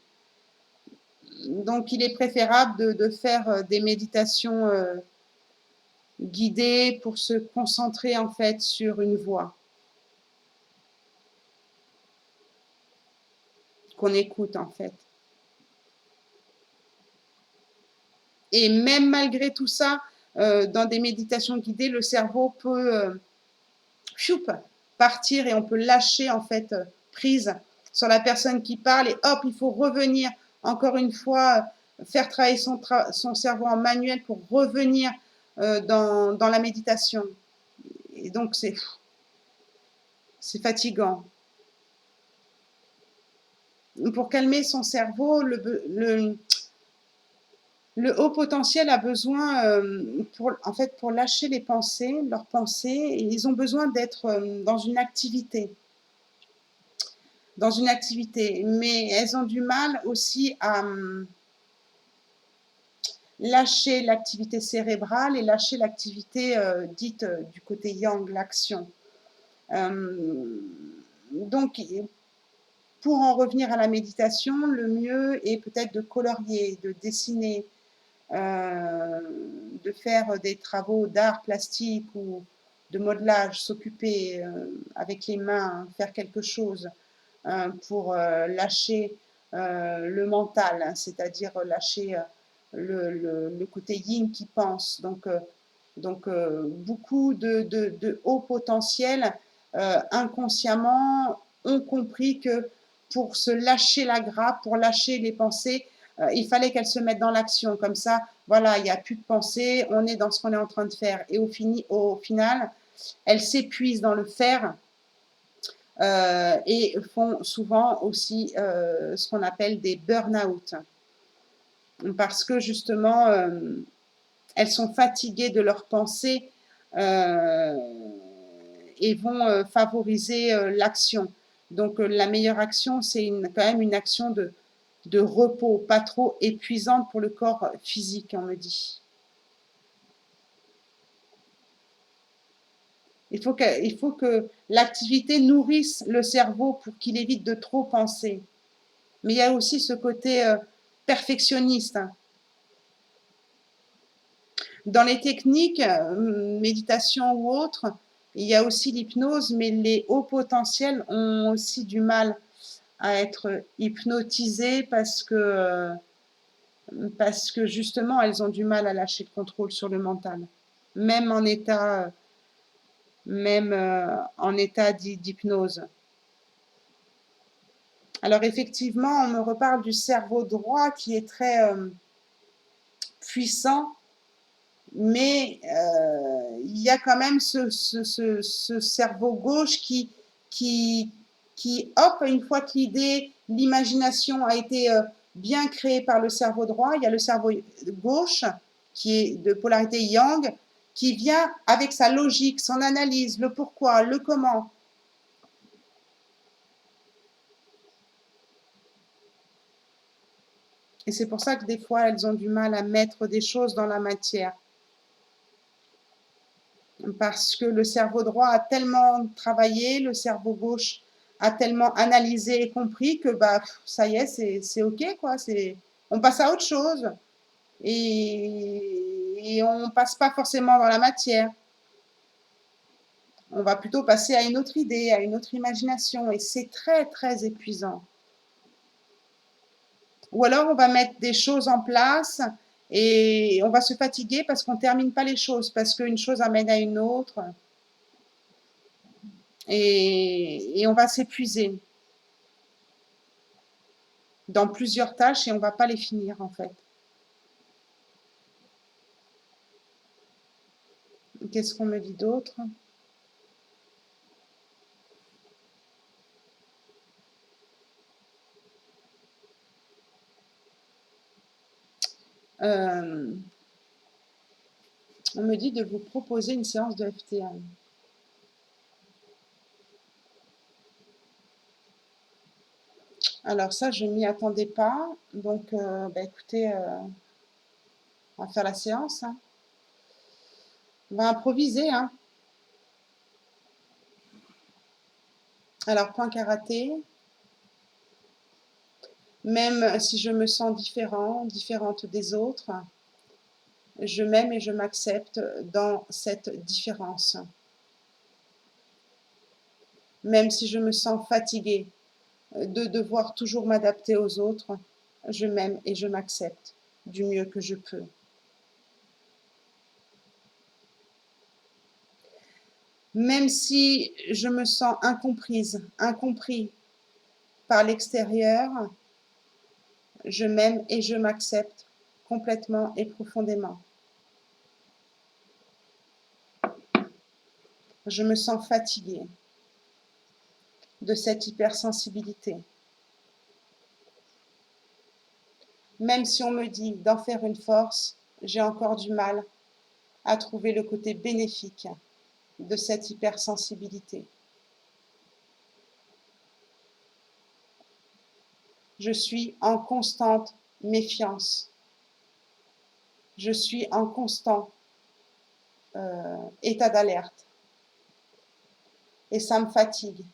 A: Donc il est préférable de faire des méditations guidées pour se concentrer en fait sur une voix qu'on écoute en fait. Et même malgré tout ça, dans des méditations guidées, le cerveau peut partir et on peut lâcher en fait prise sur la personne qui parle et hop, il faut revenir encore une fois, faire travailler son cerveau en manuel pour revenir dans la méditation. Et donc c'est fatigant. Pour calmer son cerveau, le haut potentiel a besoin, pour lâcher les pensées, leurs pensées, et ils ont besoin d'être dans une activité. Mais elles ont du mal aussi à lâcher l'activité cérébrale et lâcher l'activité dite du côté yang, l'action. Donc, pour en revenir à la méditation, le mieux est peut-être de colorier, de dessiner, de faire des travaux d'art plastique ou de modelage, s'occuper avec les mains, faire quelque chose pour lâcher le mental, hein, c'est-à-dire lâcher le côté yin qui pense. Donc beaucoup de hauts potentiels inconsciemment ont compris que pour se lâcher la grappe, pour lâcher les pensées, il fallait qu'elles se mettent dans l'action. Comme ça, voilà, il n'y a plus de pensée, on est dans ce qu'on est en train de faire. Et au final, elles s'épuisent dans le faire et font souvent aussi ce qu'on appelle des burn-out. Parce que justement, elles sont fatiguées de leurs pensées et vont favoriser l'action. Donc la meilleure action, c'est quand même une action de repos, pas trop épuisante pour le corps physique, on me dit. Il faut que l'activité nourrisse le cerveau pour qu'il évite de trop penser. Mais il y a aussi ce côté perfectionniste. Dans les techniques, méditation ou autres, Il y a aussi l'hypnose, mais les hauts potentiels ont aussi du mal à être hypnotisées parce que justement, elles ont du mal à lâcher le contrôle sur le mental, même en état, même en état d'hypnose. Alors effectivement, on me reparle du cerveau droit qui est très puissant, mais il y a quand même ce cerveau gauche qui, hop, une fois que l'imagination a été bien créée par le cerveau droit, il y a le cerveau gauche qui est de polarité yang, qui vient avec sa logique, son analyse, le pourquoi, le comment. Et c'est pour ça que des fois, elles ont du mal à mettre des choses dans la matière. Parce que le cerveau droit a tellement travaillé, le cerveau gauche a tellement analysé et compris que bah, ça y est, c'est OK, quoi. On passe à autre chose et on ne passe pas forcément dans la matière. On va plutôt passer à une autre idée, à une autre imagination et c'est très, très épuisant. Ou alors on va mettre des choses en place et on va se fatiguer parce qu'on ne termine pas les choses, parce qu'une chose amène à une autre et on va s'épuiser dans plusieurs tâches et on ne va pas les finir en fait. Qu'est-ce qu'on me dit d'autre? On me dit de vous proposer une séance de FTM. Alors ça, je m'y attendais pas. Donc, bah, écoutez, on va faire la séance. Hein. On va improviser. Hein. Alors, point karaté. Même si je me sens différente des autres, je m'aime et je m'accepte dans cette différence. Même si je me sens fatiguée de devoir toujours m'adapter aux autres, je m'aime et je m'accepte du mieux que je peux. Même si je me sens incomprise, incompris par l'extérieur, je m'aime et je m'accepte complètement et profondément. Je me sens fatiguée de cette hypersensibilité. Même si on me dit d'en faire une force, j'ai encore du mal à trouver le côté bénéfique de cette hypersensibilité. Je suis en constante méfiance. Je suis en constant état d'alerte. Et ça me fatigue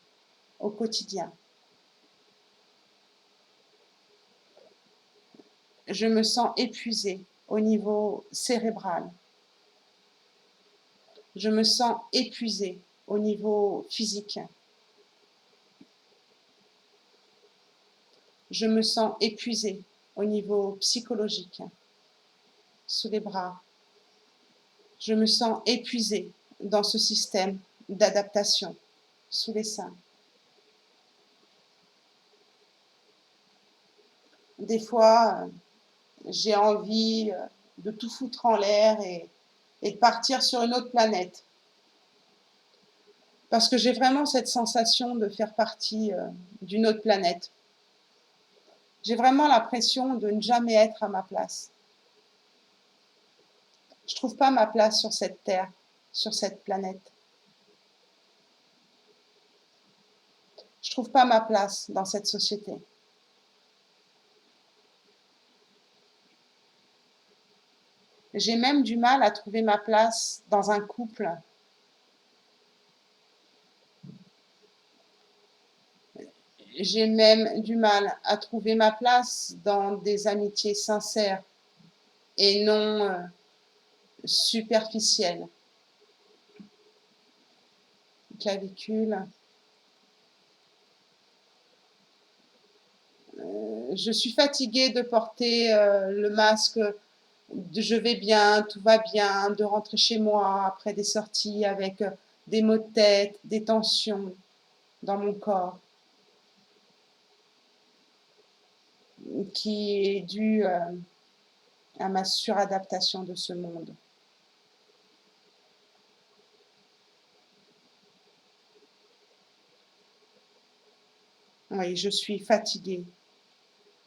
A: au quotidien. Je me sens épuisée au niveau cérébral. Je me sens épuisée au niveau physique. Je me sens épuisée au niveau psychologique, sous les bras. Je me sens épuisée dans ce système d'adaptation, sous les seins. Des fois, j'ai envie de tout foutre en l'air et de partir sur une autre planète. Parce que j'ai vraiment cette sensation de faire partie d'une autre planète. J'ai vraiment l'impression de ne jamais être à ma place. Je ne trouve pas ma place sur cette terre, sur cette planète. Je ne trouve pas ma place dans cette société. J'ai même du mal à trouver ma place dans un couple. J'ai même du mal à trouver ma place dans des amitiés sincères et non superficielles. clavicule. Je suis fatiguée de porter le masque de je vais bien, tout va bien, de rentrer chez moi après des sorties avec des maux de tête, des tensions dans mon corps, qui est due à ma suradaptation de ce monde. Oui, je suis fatiguée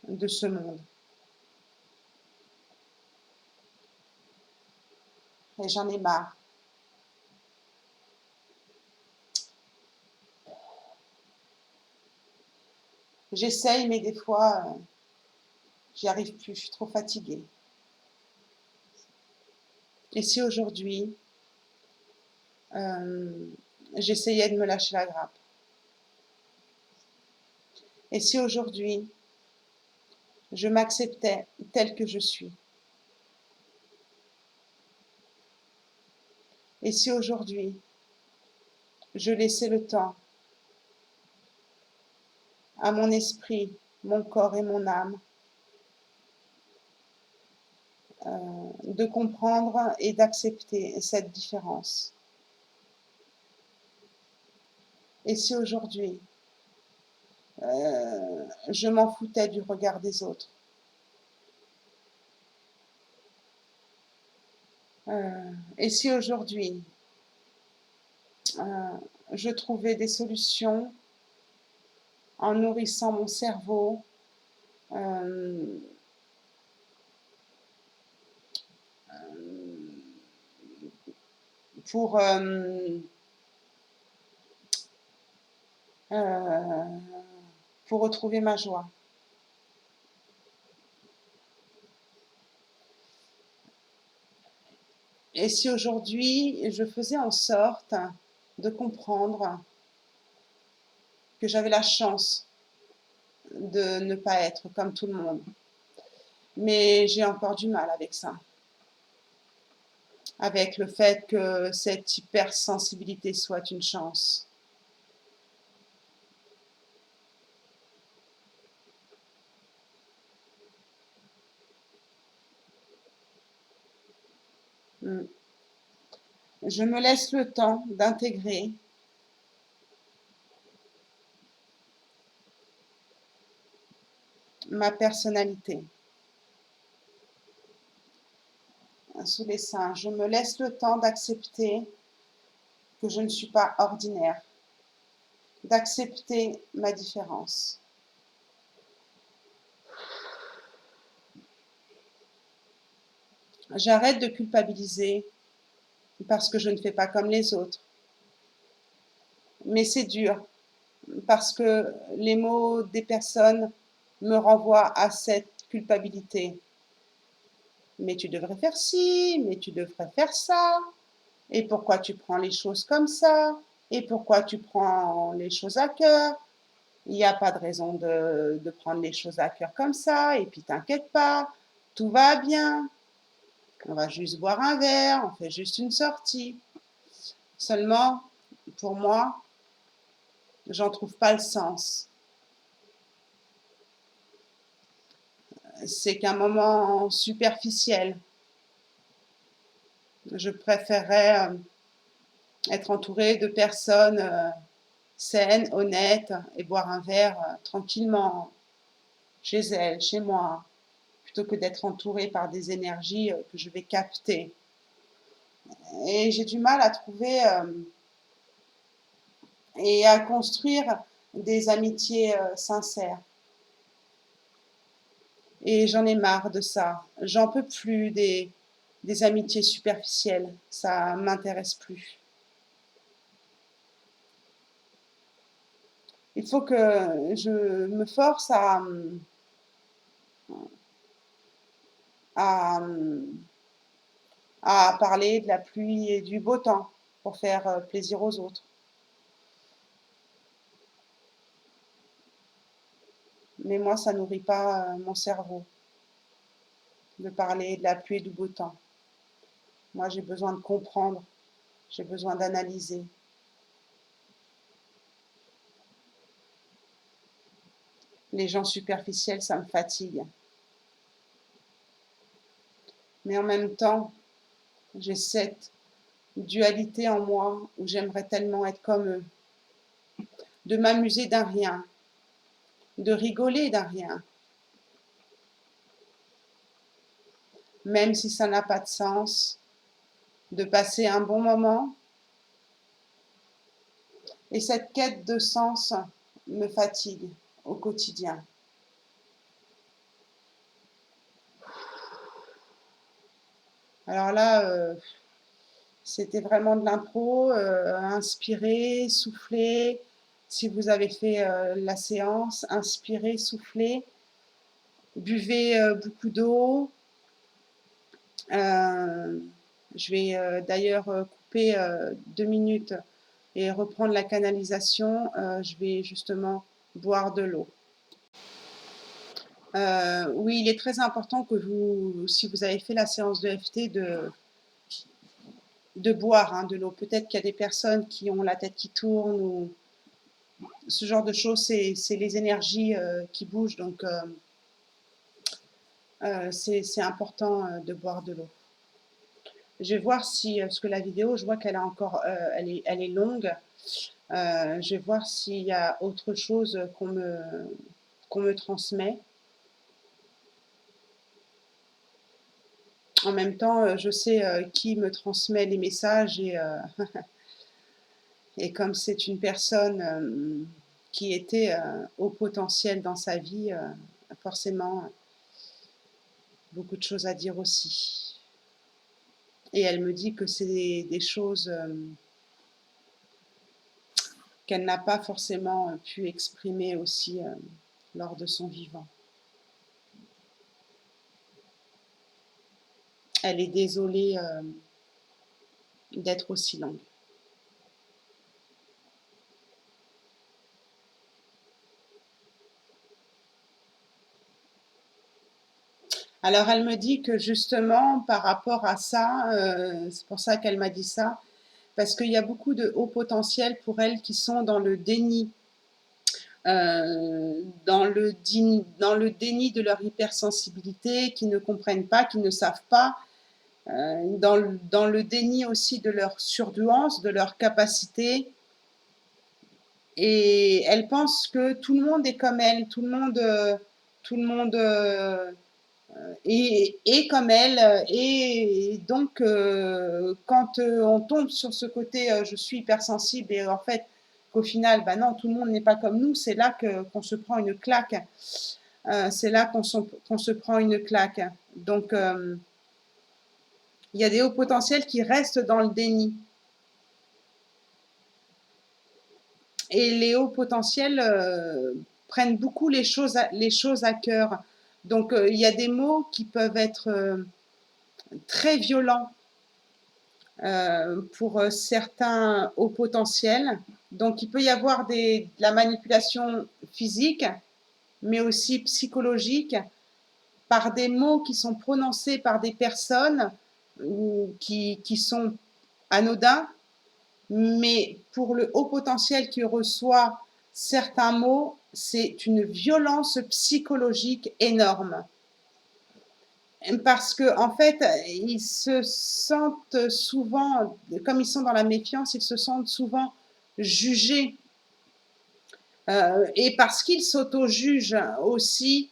A: de ce monde. Et j'en ai marre. J'essaye, mais des fois, j'y arrive plus, je suis trop fatiguée. Et si aujourd'hui, euh, j'essayais de me lâcher la grappe? Et si aujourd'hui, je m'acceptais telle que je suis? Et si aujourd'hui, je laissais le temps à mon esprit, mon corps et mon âme de comprendre et d'accepter cette différence? Et si aujourd'hui, je m'en foutais du regard des autres? Et si aujourd'hui, je trouvais des solutions en nourrissant mon cerveau euh, pour, euh, euh, pour retrouver ma joie? Et si aujourd'hui, je faisais en sorte de comprendre que j'avais la chance de ne pas être comme tout le monde? Mais j'ai encore du mal avec ça, avec le fait que cette hypersensibilité soit une chance. Mm. Je me laisse le temps d'intégrer ma personnalité sous les seins. Je me laisse le temps d'accepter que je ne suis pas ordinaire, d'accepter ma différence. J'arrête de culpabiliser parce que je ne fais pas comme les autres. Mais c'est dur parce que les mots des personnes me renvoient à cette culpabilité. Mais tu devrais faire ci, mais tu devrais faire ça. Et pourquoi tu prends les choses comme ça? Et pourquoi tu prends les choses à cœur? Il n'y a pas de raison de prendre les choses à cœur comme ça. Et puis t'inquiète pas, tout va bien. On va juste boire un verre, on fait juste une sortie. Seulement, pour moi, j'en trouve pas le sens. C'est qu'un moment superficiel. Je préférerais être entourée de personnes saines, honnêtes et boire un verre tranquillement chez elles, chez moi, plutôt que d'être entourée par des énergies que je vais capter. Et j'ai du mal à trouver et à construire des amitiés sincères. Et j'en ai marre de ça. J'en peux plus des amitiés superficielles. Ça m'intéresse plus. Il faut que je me force à, à parler de la pluie et du beau temps pour faire plaisir aux autres. Mais moi, ça nourrit pas mon cerveau de parler de la pluie et du beau temps. Moi, j'ai besoin de comprendre, j'ai besoin d'analyser. Les gens superficiels, ça me fatigue. Mais en même temps, j'ai cette dualité en moi où j'aimerais tellement être comme eux, de m'amuser d'un rien, de rigoler d'un rien, même si ça n'a pas de sens, de passer un bon moment. Et cette quête de sens me fatigue au quotidien. Alors là, c'était vraiment de l'impro, inspirer, souffler. Si vous avez fait la séance, inspirez, soufflez, buvez beaucoup d'eau. Je vais d'ailleurs couper 2 minutes et reprendre la canalisation. Je vais justement boire de l'eau. Oui, il est très important que vous, si vous avez fait la séance de FT, de boire hein, de l'eau. Peut-être qu'il y a des personnes qui ont la tête qui tourne ou ce genre de choses, c'est les énergies qui bougent. Donc, c'est important de boire de l'eau. Je vais voir si, parce que la vidéo, je vois qu'elle a encore, elle est longue. Je vais voir s'il y a autre chose qu'on me transmet. En même temps, je sais qui me transmet les messages et comme c'est une personne qui était au potentiel dans sa vie, forcément, beaucoup de choses à dire aussi. Et elle me dit que c'est des choses qu'elle n'a pas forcément pu exprimer aussi lors de son vivant. Elle est désolée d'être aussi longue. Alors elle me dit que justement par rapport à ça, c'est pour ça qu'elle m'a dit ça, parce qu'il y a beaucoup de hauts potentiels pour elle qui sont dans le déni, dans le déni de leur hypersensibilité, qui ne comprennent pas, qui ne savent pas, dans le déni aussi de leur surdouance, de leur capacité. Et elle pense que tout le monde est comme elle, tout le monde est comme elle. Et donc, quand on tombe sur ce côté je suis hypersensible et en fait qu'au final, bah non, tout le monde n'est pas comme nous, c'est là qu'on se prend une claque. C'est là qu'on se prend une claque. Donc, il y a des hauts potentiels qui restent dans le déni. Et les hauts potentiels prennent beaucoup les choses à cœur. Donc, il y a des mots qui peuvent être très violents pour certains hauts potentiels. Donc, il peut y avoir de la manipulation physique, mais aussi psychologique, par des mots qui sont prononcés par des personnes qui sont anodins, mais pour le haut potentiel qui reçoit certains mots, c'est une violence psychologique énorme. Parce qu'en fait, ils se sentent souvent, comme ils sont dans la méfiance, ils se sentent souvent jugés. Et parce qu'ils s'auto-jugent aussi,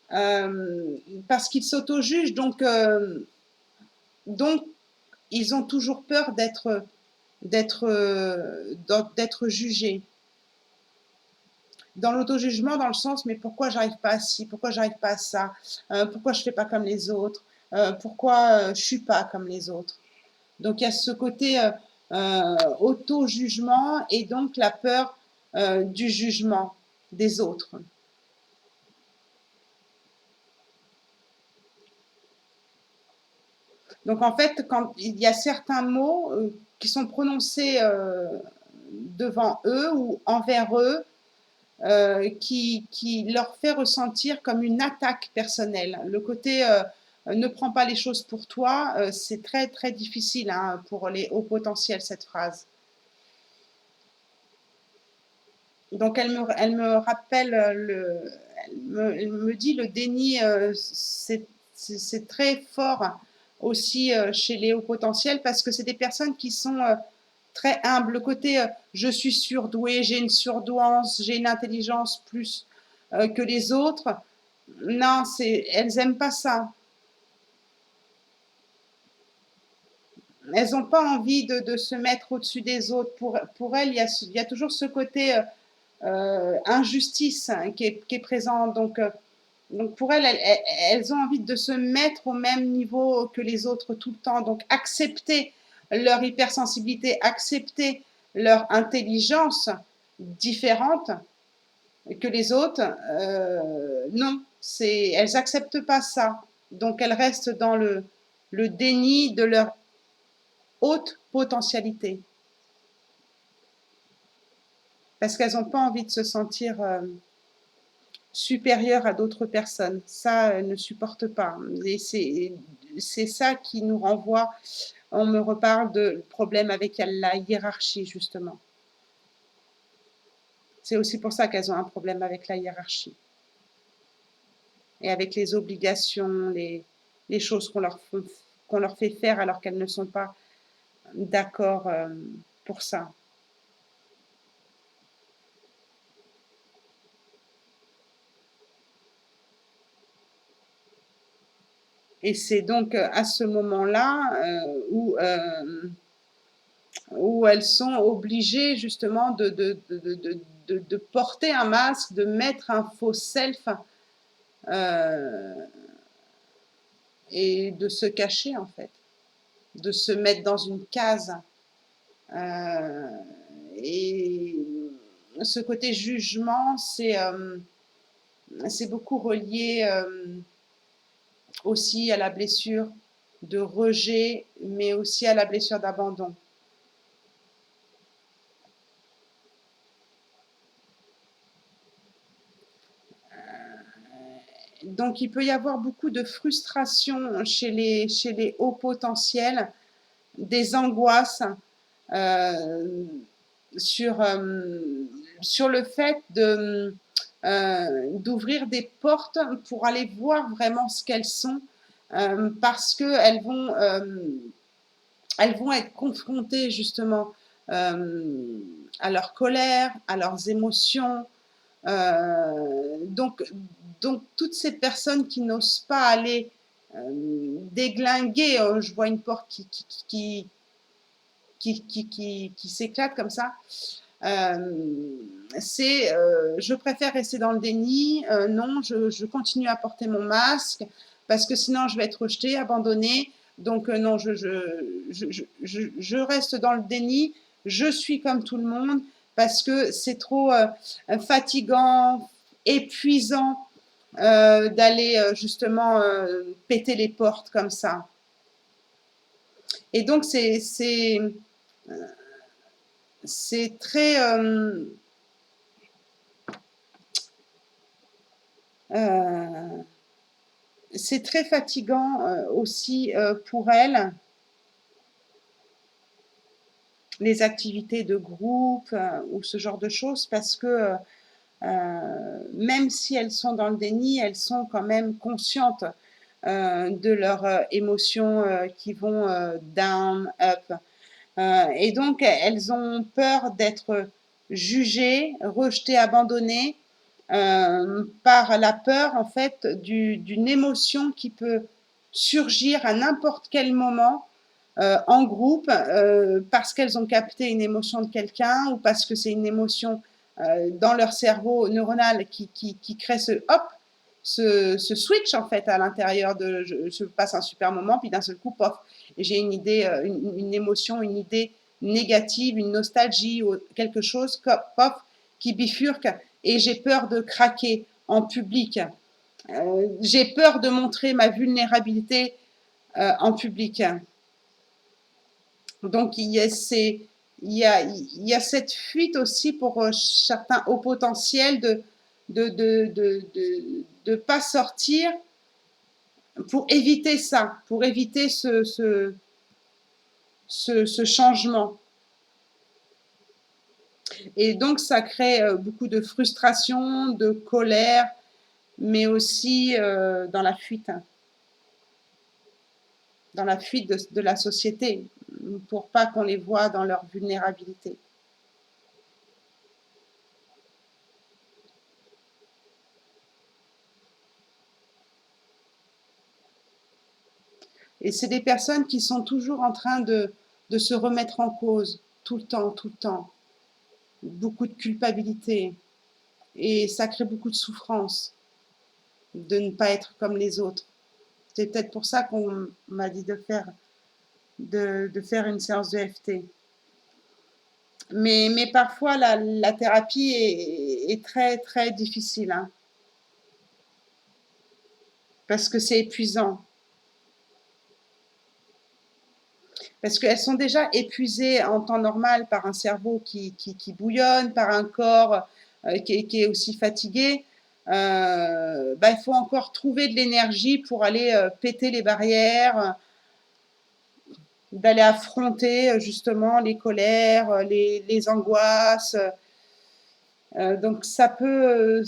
A: parce qu'ils s'auto-jugent, donc ils ont toujours peur d'être jugés. Dans l'auto-jugement, dans le sens, mais pourquoi j'arrive pas à ci, pourquoi j'arrive pas à ça, pourquoi je fais pas comme les autres, pourquoi je suis pas comme les autres. Donc il y a ce côté auto-jugement et donc la peur du jugement des autres. Donc en fait, quand il y a certains mots qui sont prononcés devant eux ou envers eux, qui leur fait ressentir comme une attaque personnelle. Le côté ne prends pas les choses pour toi, c'est très très difficile hein, pour les hauts potentiels cette phrase. Donc elle me rappelle elle me dit le déni, c'est très fort aussi chez les hauts potentiels parce que c'est des personnes qui sont très humbles. Le côté je suis surdouée, j'ai une surdouance, j'ai une intelligence plus que les autres. Non, elles aiment pas ça. Elles n'ont pas envie de se mettre au-dessus des autres. Pour elles, il y a toujours ce côté injustice hein, qui est présent. Donc pour elles, elles ont envie de se mettre au même niveau que les autres tout le temps. Donc accepter leur hypersensibilité, accepter leur intelligence différente que les autres, non, elles acceptent pas ça. Donc elles restent dans le déni de leur haute potentialité parce qu'elles n'ont pas envie de se sentir supérieures à d'autres personnes. Ça, elles ne supportent pas. Et c'est ça qui nous renvoie, on me reparle de problème avec la hiérarchie, justement. C'est aussi pour ça qu'elles ont un problème avec la hiérarchie. Et avec les obligations, les choses qu'on leur fait faire alors qu'elles ne sont pas d'accord pour ça. Et c'est donc à ce moment-là où elles sont obligées justement de porter un masque, de mettre un faux self euh, et de se cacher en fait, de se mettre dans une case. Euh, et ce côté jugement, c'est beaucoup relié aussi à la blessure de rejet, mais aussi à la blessure d'abandon. Donc il peut y avoir beaucoup de frustration chez les hauts potentiels, des angoisses euh, sur, sur le fait d'ouvrir des portes pour aller voir vraiment ce qu'elles sont, parce elles vont être confrontées justement à leur colère, à leurs émotions. Donc, toutes ces personnes qui n'osent pas aller déglinguer, je vois une porte qui s'éclate comme ça. Je préfère rester dans le déni. Non, je continue à porter mon masque parce que sinon je vais être rejetée, abandonnée. Donc non, je reste dans le déni. Je suis comme tout le monde parce que c'est trop fatigant, épuisant d'aller justement péter les portes comme ça. Et donc c'est très euh, c'est très fatigant aussi pour elles, les activités de groupe ou ce genre de choses, parce que même si elles sont dans le déni, elles sont quand même conscientes de leurs émotions qui vont down, up. Et donc, elles ont peur d'être jugées, rejetées, abandonnées par la peur, en fait, d'une émotion qui peut surgir à n'importe quel moment en groupe parce qu'elles ont capté une émotion de quelqu'un ou parce que c'est une émotion dans leur cerveau neuronal qui crée ce switch en fait à l'intérieur de je passe un super moment puis d'un seul coup pof et j'ai une idée une émotion une idée négative une nostalgie ou quelque chose pof qui bifurque et j'ai peur de craquer en public j'ai peur de montrer ma vulnérabilité en public. Donc, il y a cette fuite aussi pour certains hauts potentiels de pas sortir pour éviter ça, pour éviter ce changement. Et donc ça crée, beaucoup de frustration, de colère, mais aussi, dans la fuite de la société, pour pas qu'on les voie dans leur vulnérabilité. Et c'est des personnes qui sont toujours en train de se remettre en cause, tout le temps. Beaucoup de culpabilité. Et ça crée beaucoup de souffrance de ne pas être comme les autres. C'est peut-être pour ça qu'on m'a dit de faire une séance de FT. Mais parfois, la thérapie est très, très difficile, hein, parce que c'est épuisant. Parce qu'elles sont déjà épuisées en temps normal par un cerveau qui bouillonne, par un corps qui est aussi fatigué. Bah, il faut encore trouver de l'énergie pour aller péter les barrières, d'aller affronter justement les colères, les angoisses. Donc ça peut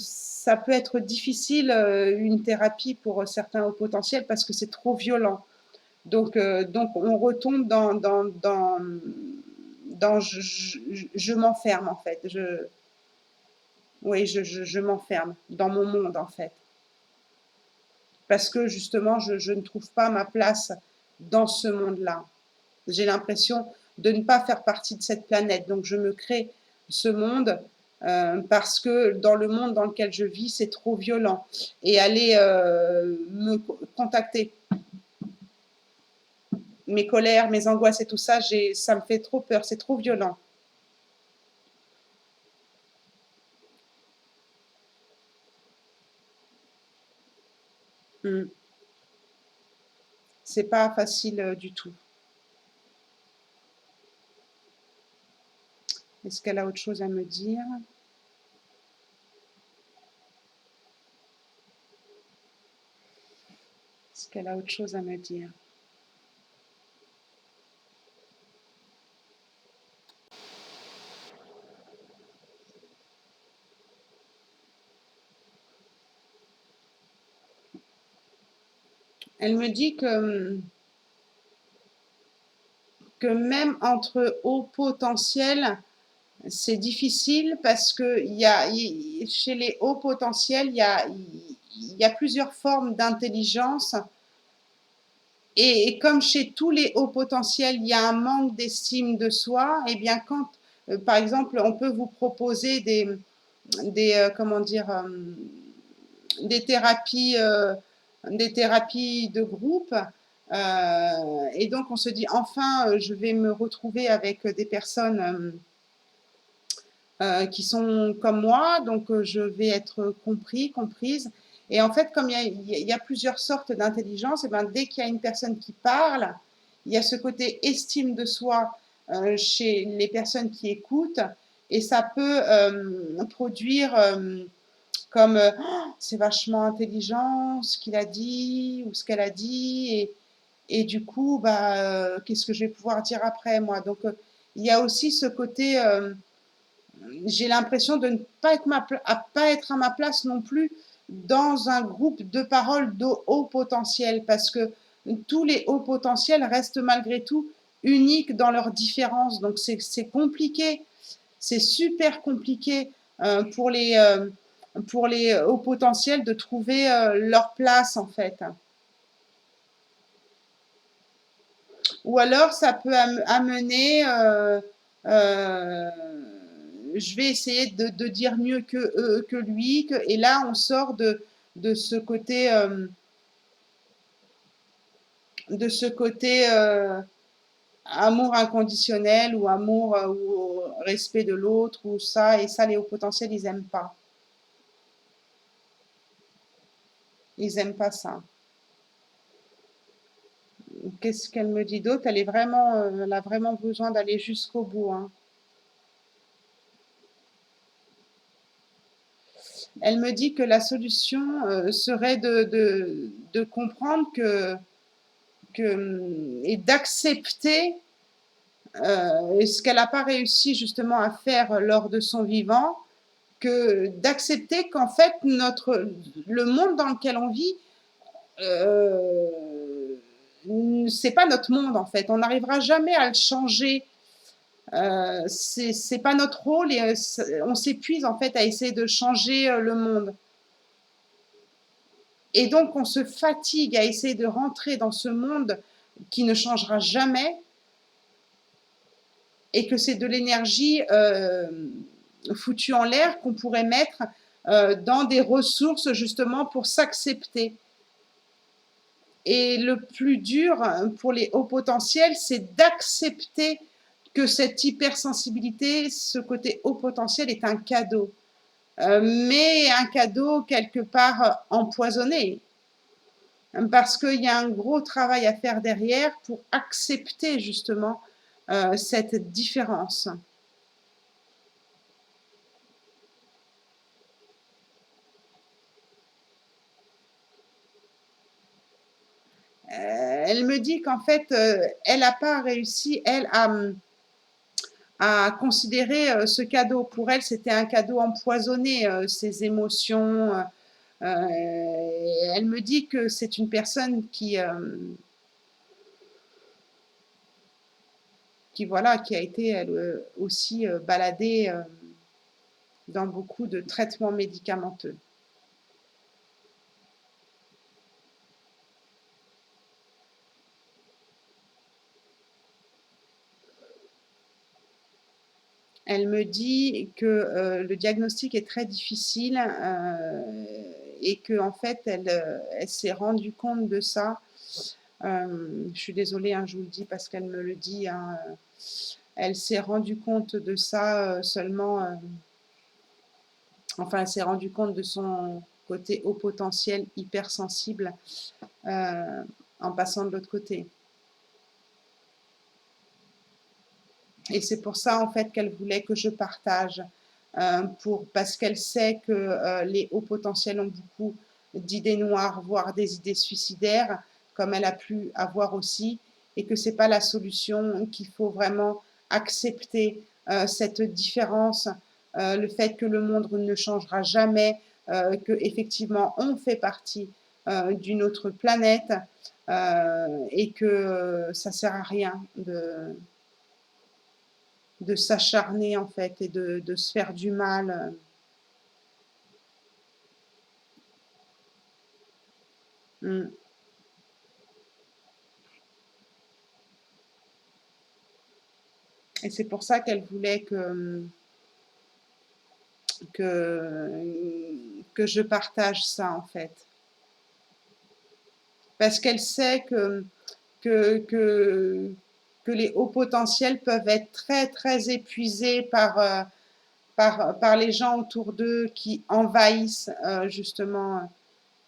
A: être difficile, une thérapie pour certains hauts potentiels parce que c'est trop violent. Donc on retombe dans je m'enferme en fait. Oui, je m'enferme dans mon monde en fait. Parce que justement, je ne trouve pas ma place dans ce monde-là. J'ai l'impression de ne pas faire partie de cette planète. Donc je me crée ce monde parce que dans le monde dans lequel je vis, c'est trop violent. Et aller me contacter mes colères, mes angoisses et tout ça, ça me fait trop peur, c'est trop violent. Mm. C'est pas facile du tout. Est-ce qu'elle a autre chose à me dire? Est-ce qu'elle a autre chose à me dire? Elle me dit que même entre hauts potentiels, c'est difficile parce que chez les hauts potentiels, il y a plusieurs formes d'intelligence. Et comme chez tous les hauts potentiels, il y a un manque d'estime de soi, et bien quand, par exemple, on peut vous proposer comment dire, des thérapies de groupe, et donc on se dit enfin, je vais me retrouver avec des personnes qui sont comme moi, donc je vais être compris, comprise. Et en fait, comme il y a plusieurs sortes d'intelligence, et ben, dès qu'il y a une personne qui parle, il y a ce côté estime de soi chez les personnes qui écoutent, et ça peut produire comme oh, c'est vachement intelligent ce qu'il a dit ou ce qu'elle a dit, et du coup, bah, qu'est-ce que je vais pouvoir dire après moi? Donc, il y a aussi ce côté j'ai l'impression de ne pas être, pas être à ma place non plus dans un groupe de parole de haut potentiel, parce que tous les hauts potentiels restent malgré tout uniques dans leurs différences. Donc c'est compliqué, c'est super compliqué pour les hauts potentiels de trouver leur place en fait. Ou alors ça peut amener euh, je vais essayer de dire mieux que lui, et là on sort de ce côté, de ce côté amour inconditionnel ou amour ou respect de l'autre ou ça, et ça les hauts potentiels ils aiment pas. Ils aiment pas ça. Qu'est-ce qu'elle me dit d'autre? Elle a vraiment besoin d'aller jusqu'au bout, hein. Elle me dit que la solution serait de comprendre et d'accepter Et ce qu'elle n'a pas réussi justement à faire lors de son vivant, que d'accepter qu'en fait le monde dans lequel on vit, c'est pas notre monde en fait. On n'arrivera jamais à le changer. C'est pas notre rôle et on s'épuise en fait à essayer de changer le monde. Et donc on se fatigue à essayer de rentrer dans ce monde qui ne changera jamais et que c'est de l'énergie foutue en l'air qu'on pourrait mettre dans des ressources justement pour s'accepter. Et le plus dur pour les hauts potentiels, c'est d'accepter que cette hypersensibilité, ce côté haut potentiel est un cadeau. Mais un cadeau quelque part empoisonné. Parce qu'il y a un gros travail à faire derrière pour accepter justement cette différence. Elle me dit qu'en fait, elle n'a pas réussi, elle, à considérer ce cadeau. Pour elle, c'était un cadeau empoisonné, ses émotions. Elle me dit que c'est une personne voilà, qui a été elle aussi baladée dans beaucoup de traitements médicamenteux. Elle me dit que le diagnostic est très difficile et qu'en fait, elle s'est rendue compte de ça. Je suis désolée, hein, je vous le dis parce qu'elle me le dit. Hein, elle s'est rendue compte de ça seulement. Enfin, elle s'est rendue compte de son côté haut potentiel, hypersensible, en passant de l'autre côté. Et c'est pour ça, en fait, qu'elle voulait que je partage, parce qu'elle sait que les hauts potentiels ont beaucoup d'idées noires, voire des idées suicidaires, comme elle a pu avoir aussi, et que ce n'est pas la solution, qu'il faut vraiment accepter cette différence, le fait que le monde ne changera jamais, qu'effectivement on fait partie d'une autre planète et que ça ne sert à rien de s'acharner en fait et de se faire du mal. Mm. Et c'est pour ça qu'elle voulait que je partage ça en fait. Parce qu'elle sait que, que, que les hauts potentiels peuvent être très très épuisés par les gens autour d'eux qui envahissent justement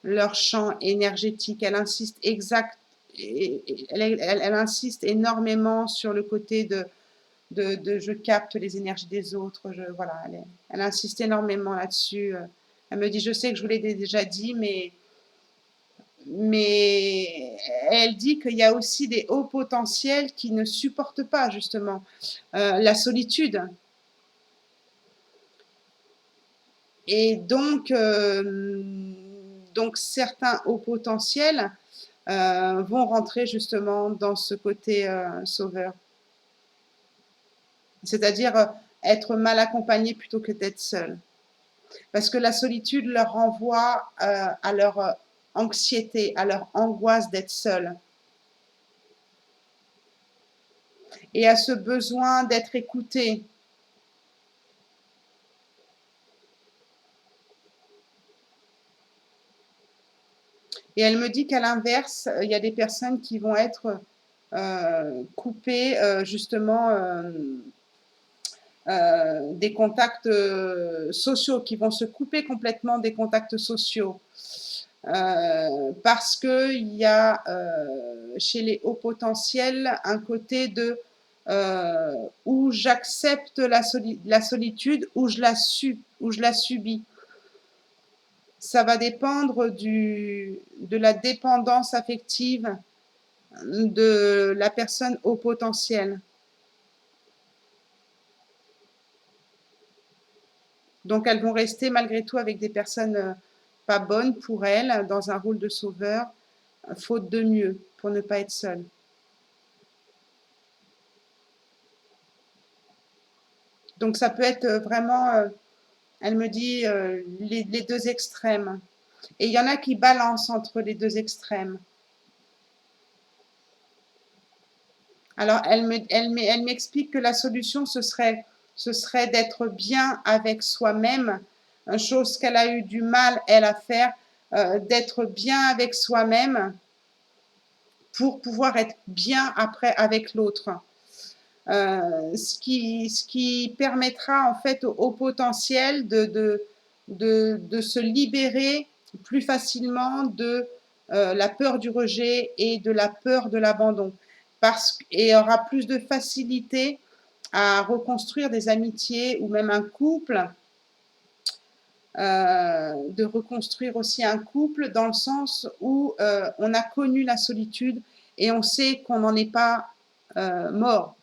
A: leur champ énergétique. Elle insiste elle insiste énormément sur le côté de je capte les énergies des autres. Voilà, elle insiste énormément là-dessus. Elle me dit, je sais que je vous l'ai déjà dit, mais elle dit qu'il y a aussi des hauts potentiels qui ne supportent pas justement la solitude. Et donc certains hauts potentiels vont rentrer justement dans ce côté sauveur. C'est-à-dire être mal accompagné plutôt que d'être seul. Parce que la solitude leur renvoie à leur anxiété, à leur angoisse d'être seul. Et à ce besoin d'être écouté. Et elle me dit qu'à l'inverse, il y a des personnes qui vont être coupées justement des contacts sociaux, qui vont se couper complètement des contacts sociaux. Parce qu'il y a chez les hauts potentiels un côté de où j'accepte la solitude, où je la subis. Ça va dépendre de la dépendance affective de la personne au potentiel. Donc elles vont rester malgré tout avec des personnes pas bonnes pour elles, dans un rôle de sauveur, faute de mieux, pour ne pas être seules. Donc ça peut être vraiment, elle me dit, les deux extrêmes. Et il y en a qui balancent entre les deux extrêmes. Alors elle m'explique que la solution, ce serait d'être bien avec soi-même, une chose qu'elle a eu du mal, elle, à faire, d'être bien avec soi-même pour pouvoir être bien après avec l'autre. Ce qui permettra en fait au potentiel de se libérer plus facilement de la peur du rejet et de la peur de l'abandon. Et aura plus de facilité à reconstruire des amitiés ou même un couple, de reconstruire aussi un couple dans le sens où on a connu la solitude et on sait qu'on n'en est pas mort.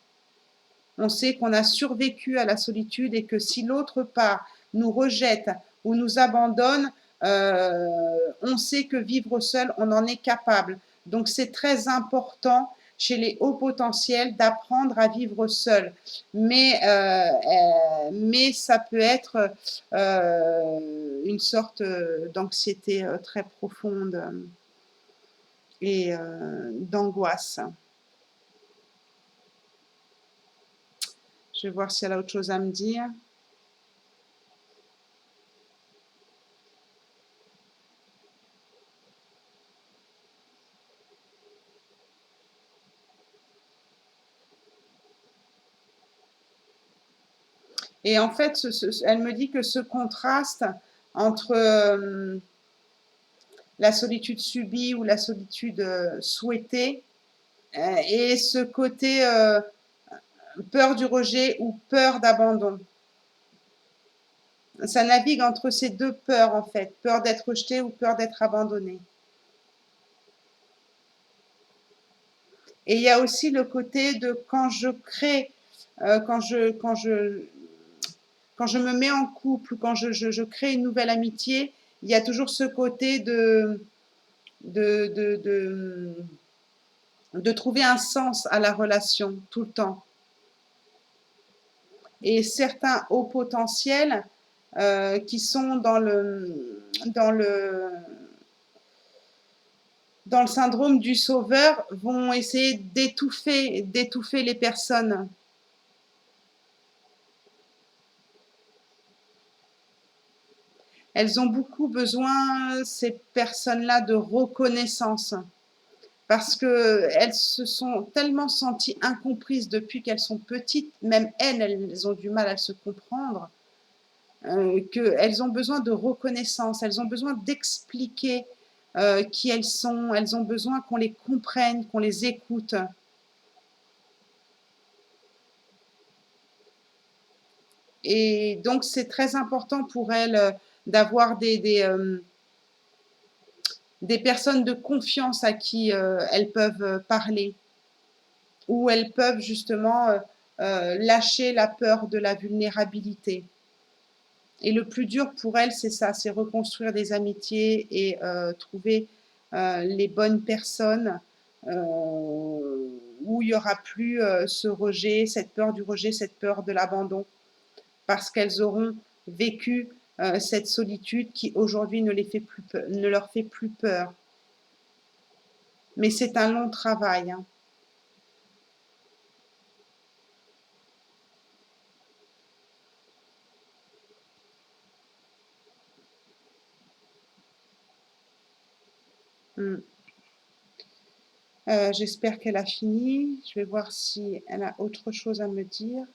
A: On sait qu'on a survécu à la solitude et que si l'autre part nous rejette ou nous abandonne, on sait que vivre seul, on en est capable. Donc c'est très important chez les hauts potentiels d'apprendre à vivre seul. Mais ça peut être une sorte d'anxiété très profonde et d'angoisse. Je vais voir si elle a autre chose à me dire. Et en fait, elle me dit que ce contraste entre la solitude subie ou la solitude souhaitée et ce côté peur du rejet ou peur d'abandon. Ça navigue entre ces deux peurs en fait, peur d'être rejeté ou peur d'être abandonné. Et il y a aussi le côté de quand je crée, quand je me mets en couple, quand je crée une nouvelle amitié, il y a toujours ce côté de, de, de, de trouver un sens à la relation tout le temps. Et certains hauts potentiels qui sont dans le syndrome du sauveur vont essayer d'étouffer les personnes. Elles ont beaucoup besoin, ces personnes-là, de reconnaissance. Parce qu'elles se sont tellement senties incomprises depuis qu'elles sont petites, même elles ont du mal à se comprendre, qu'elles ont besoin de reconnaissance, elles ont besoin d'expliquer qui elles sont, elles ont besoin qu'on les comprenne, qu'on les écoute. Et donc c'est très important pour elles d'avoir des personnes de confiance à qui elles peuvent parler, où elles peuvent justement lâcher la peur de la vulnérabilité. Et le plus dur pour elles, c'est ça, c'est reconstruire des amitiés et trouver les bonnes personnes où il n'y aura plus ce rejet, cette peur du rejet, cette peur de l'abandon, parce qu'elles auront vécu cette solitude qui aujourd'hui ne leur fait plus peur. Mais c'est un long travail. Hein. J'espère qu'elle a fini. Je vais voir si elle a autre chose à me dire.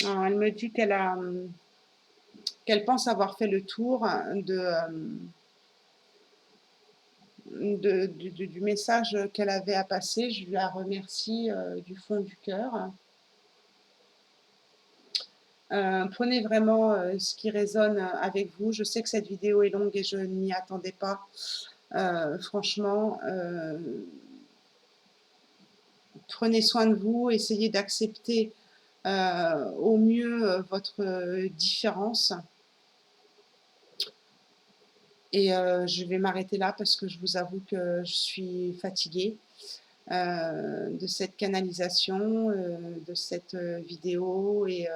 A: Elle me dit qu'elle pense avoir fait le tour du message qu'elle avait à passer. Je la remercie du fond du cœur. Prenez vraiment ce qui résonne avec vous. Je sais que cette vidéo est longue et je ne m'y attendais pas. Franchement, prenez soin de vous, essayez d'accepter au mieux votre différence. Et je vais m'arrêter là parce que je vous avoue que je suis fatiguée de cette canalisation, de cette vidéo. Et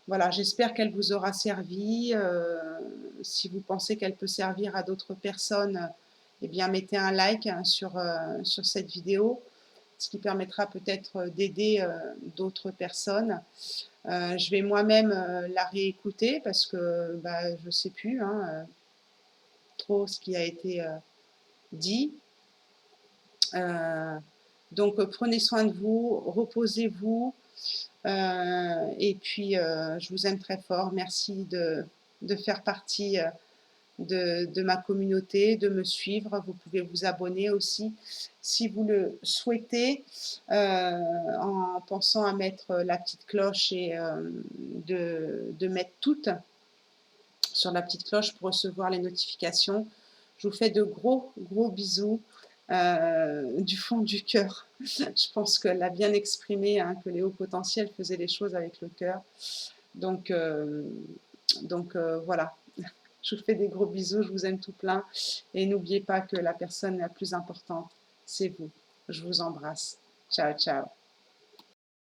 A: voilà, j'espère qu'elle vous aura servi. Si vous pensez qu'elle peut servir à d'autres personnes, eh bien mettez un like sur cette vidéo, ce qui permettra peut-être d'aider d'autres personnes. Je vais moi-même la réécouter parce que bah, je ne sais plus trop ce qui a été dit. Donc prenez soin de vous, reposez-vous. Et puis je vous aime très fort. Merci de faire partie de ma communauté, de me suivre. Vous pouvez vous abonner aussi si vous le souhaitez, en pensant à mettre la petite cloche et de mettre toutes sur la petite cloche pour recevoir les notifications. Je vous fais de gros, gros bisous du fond du cœur. Je pense qu'elle a bien exprimé que les hauts potentiels faisaient les choses avec le cœur. Donc, voilà. Je vous fais des gros bisous, je vous aime tout plein. Et n'oubliez pas que la personne la plus importante, c'est vous. Je vous embrasse. Ciao, ciao.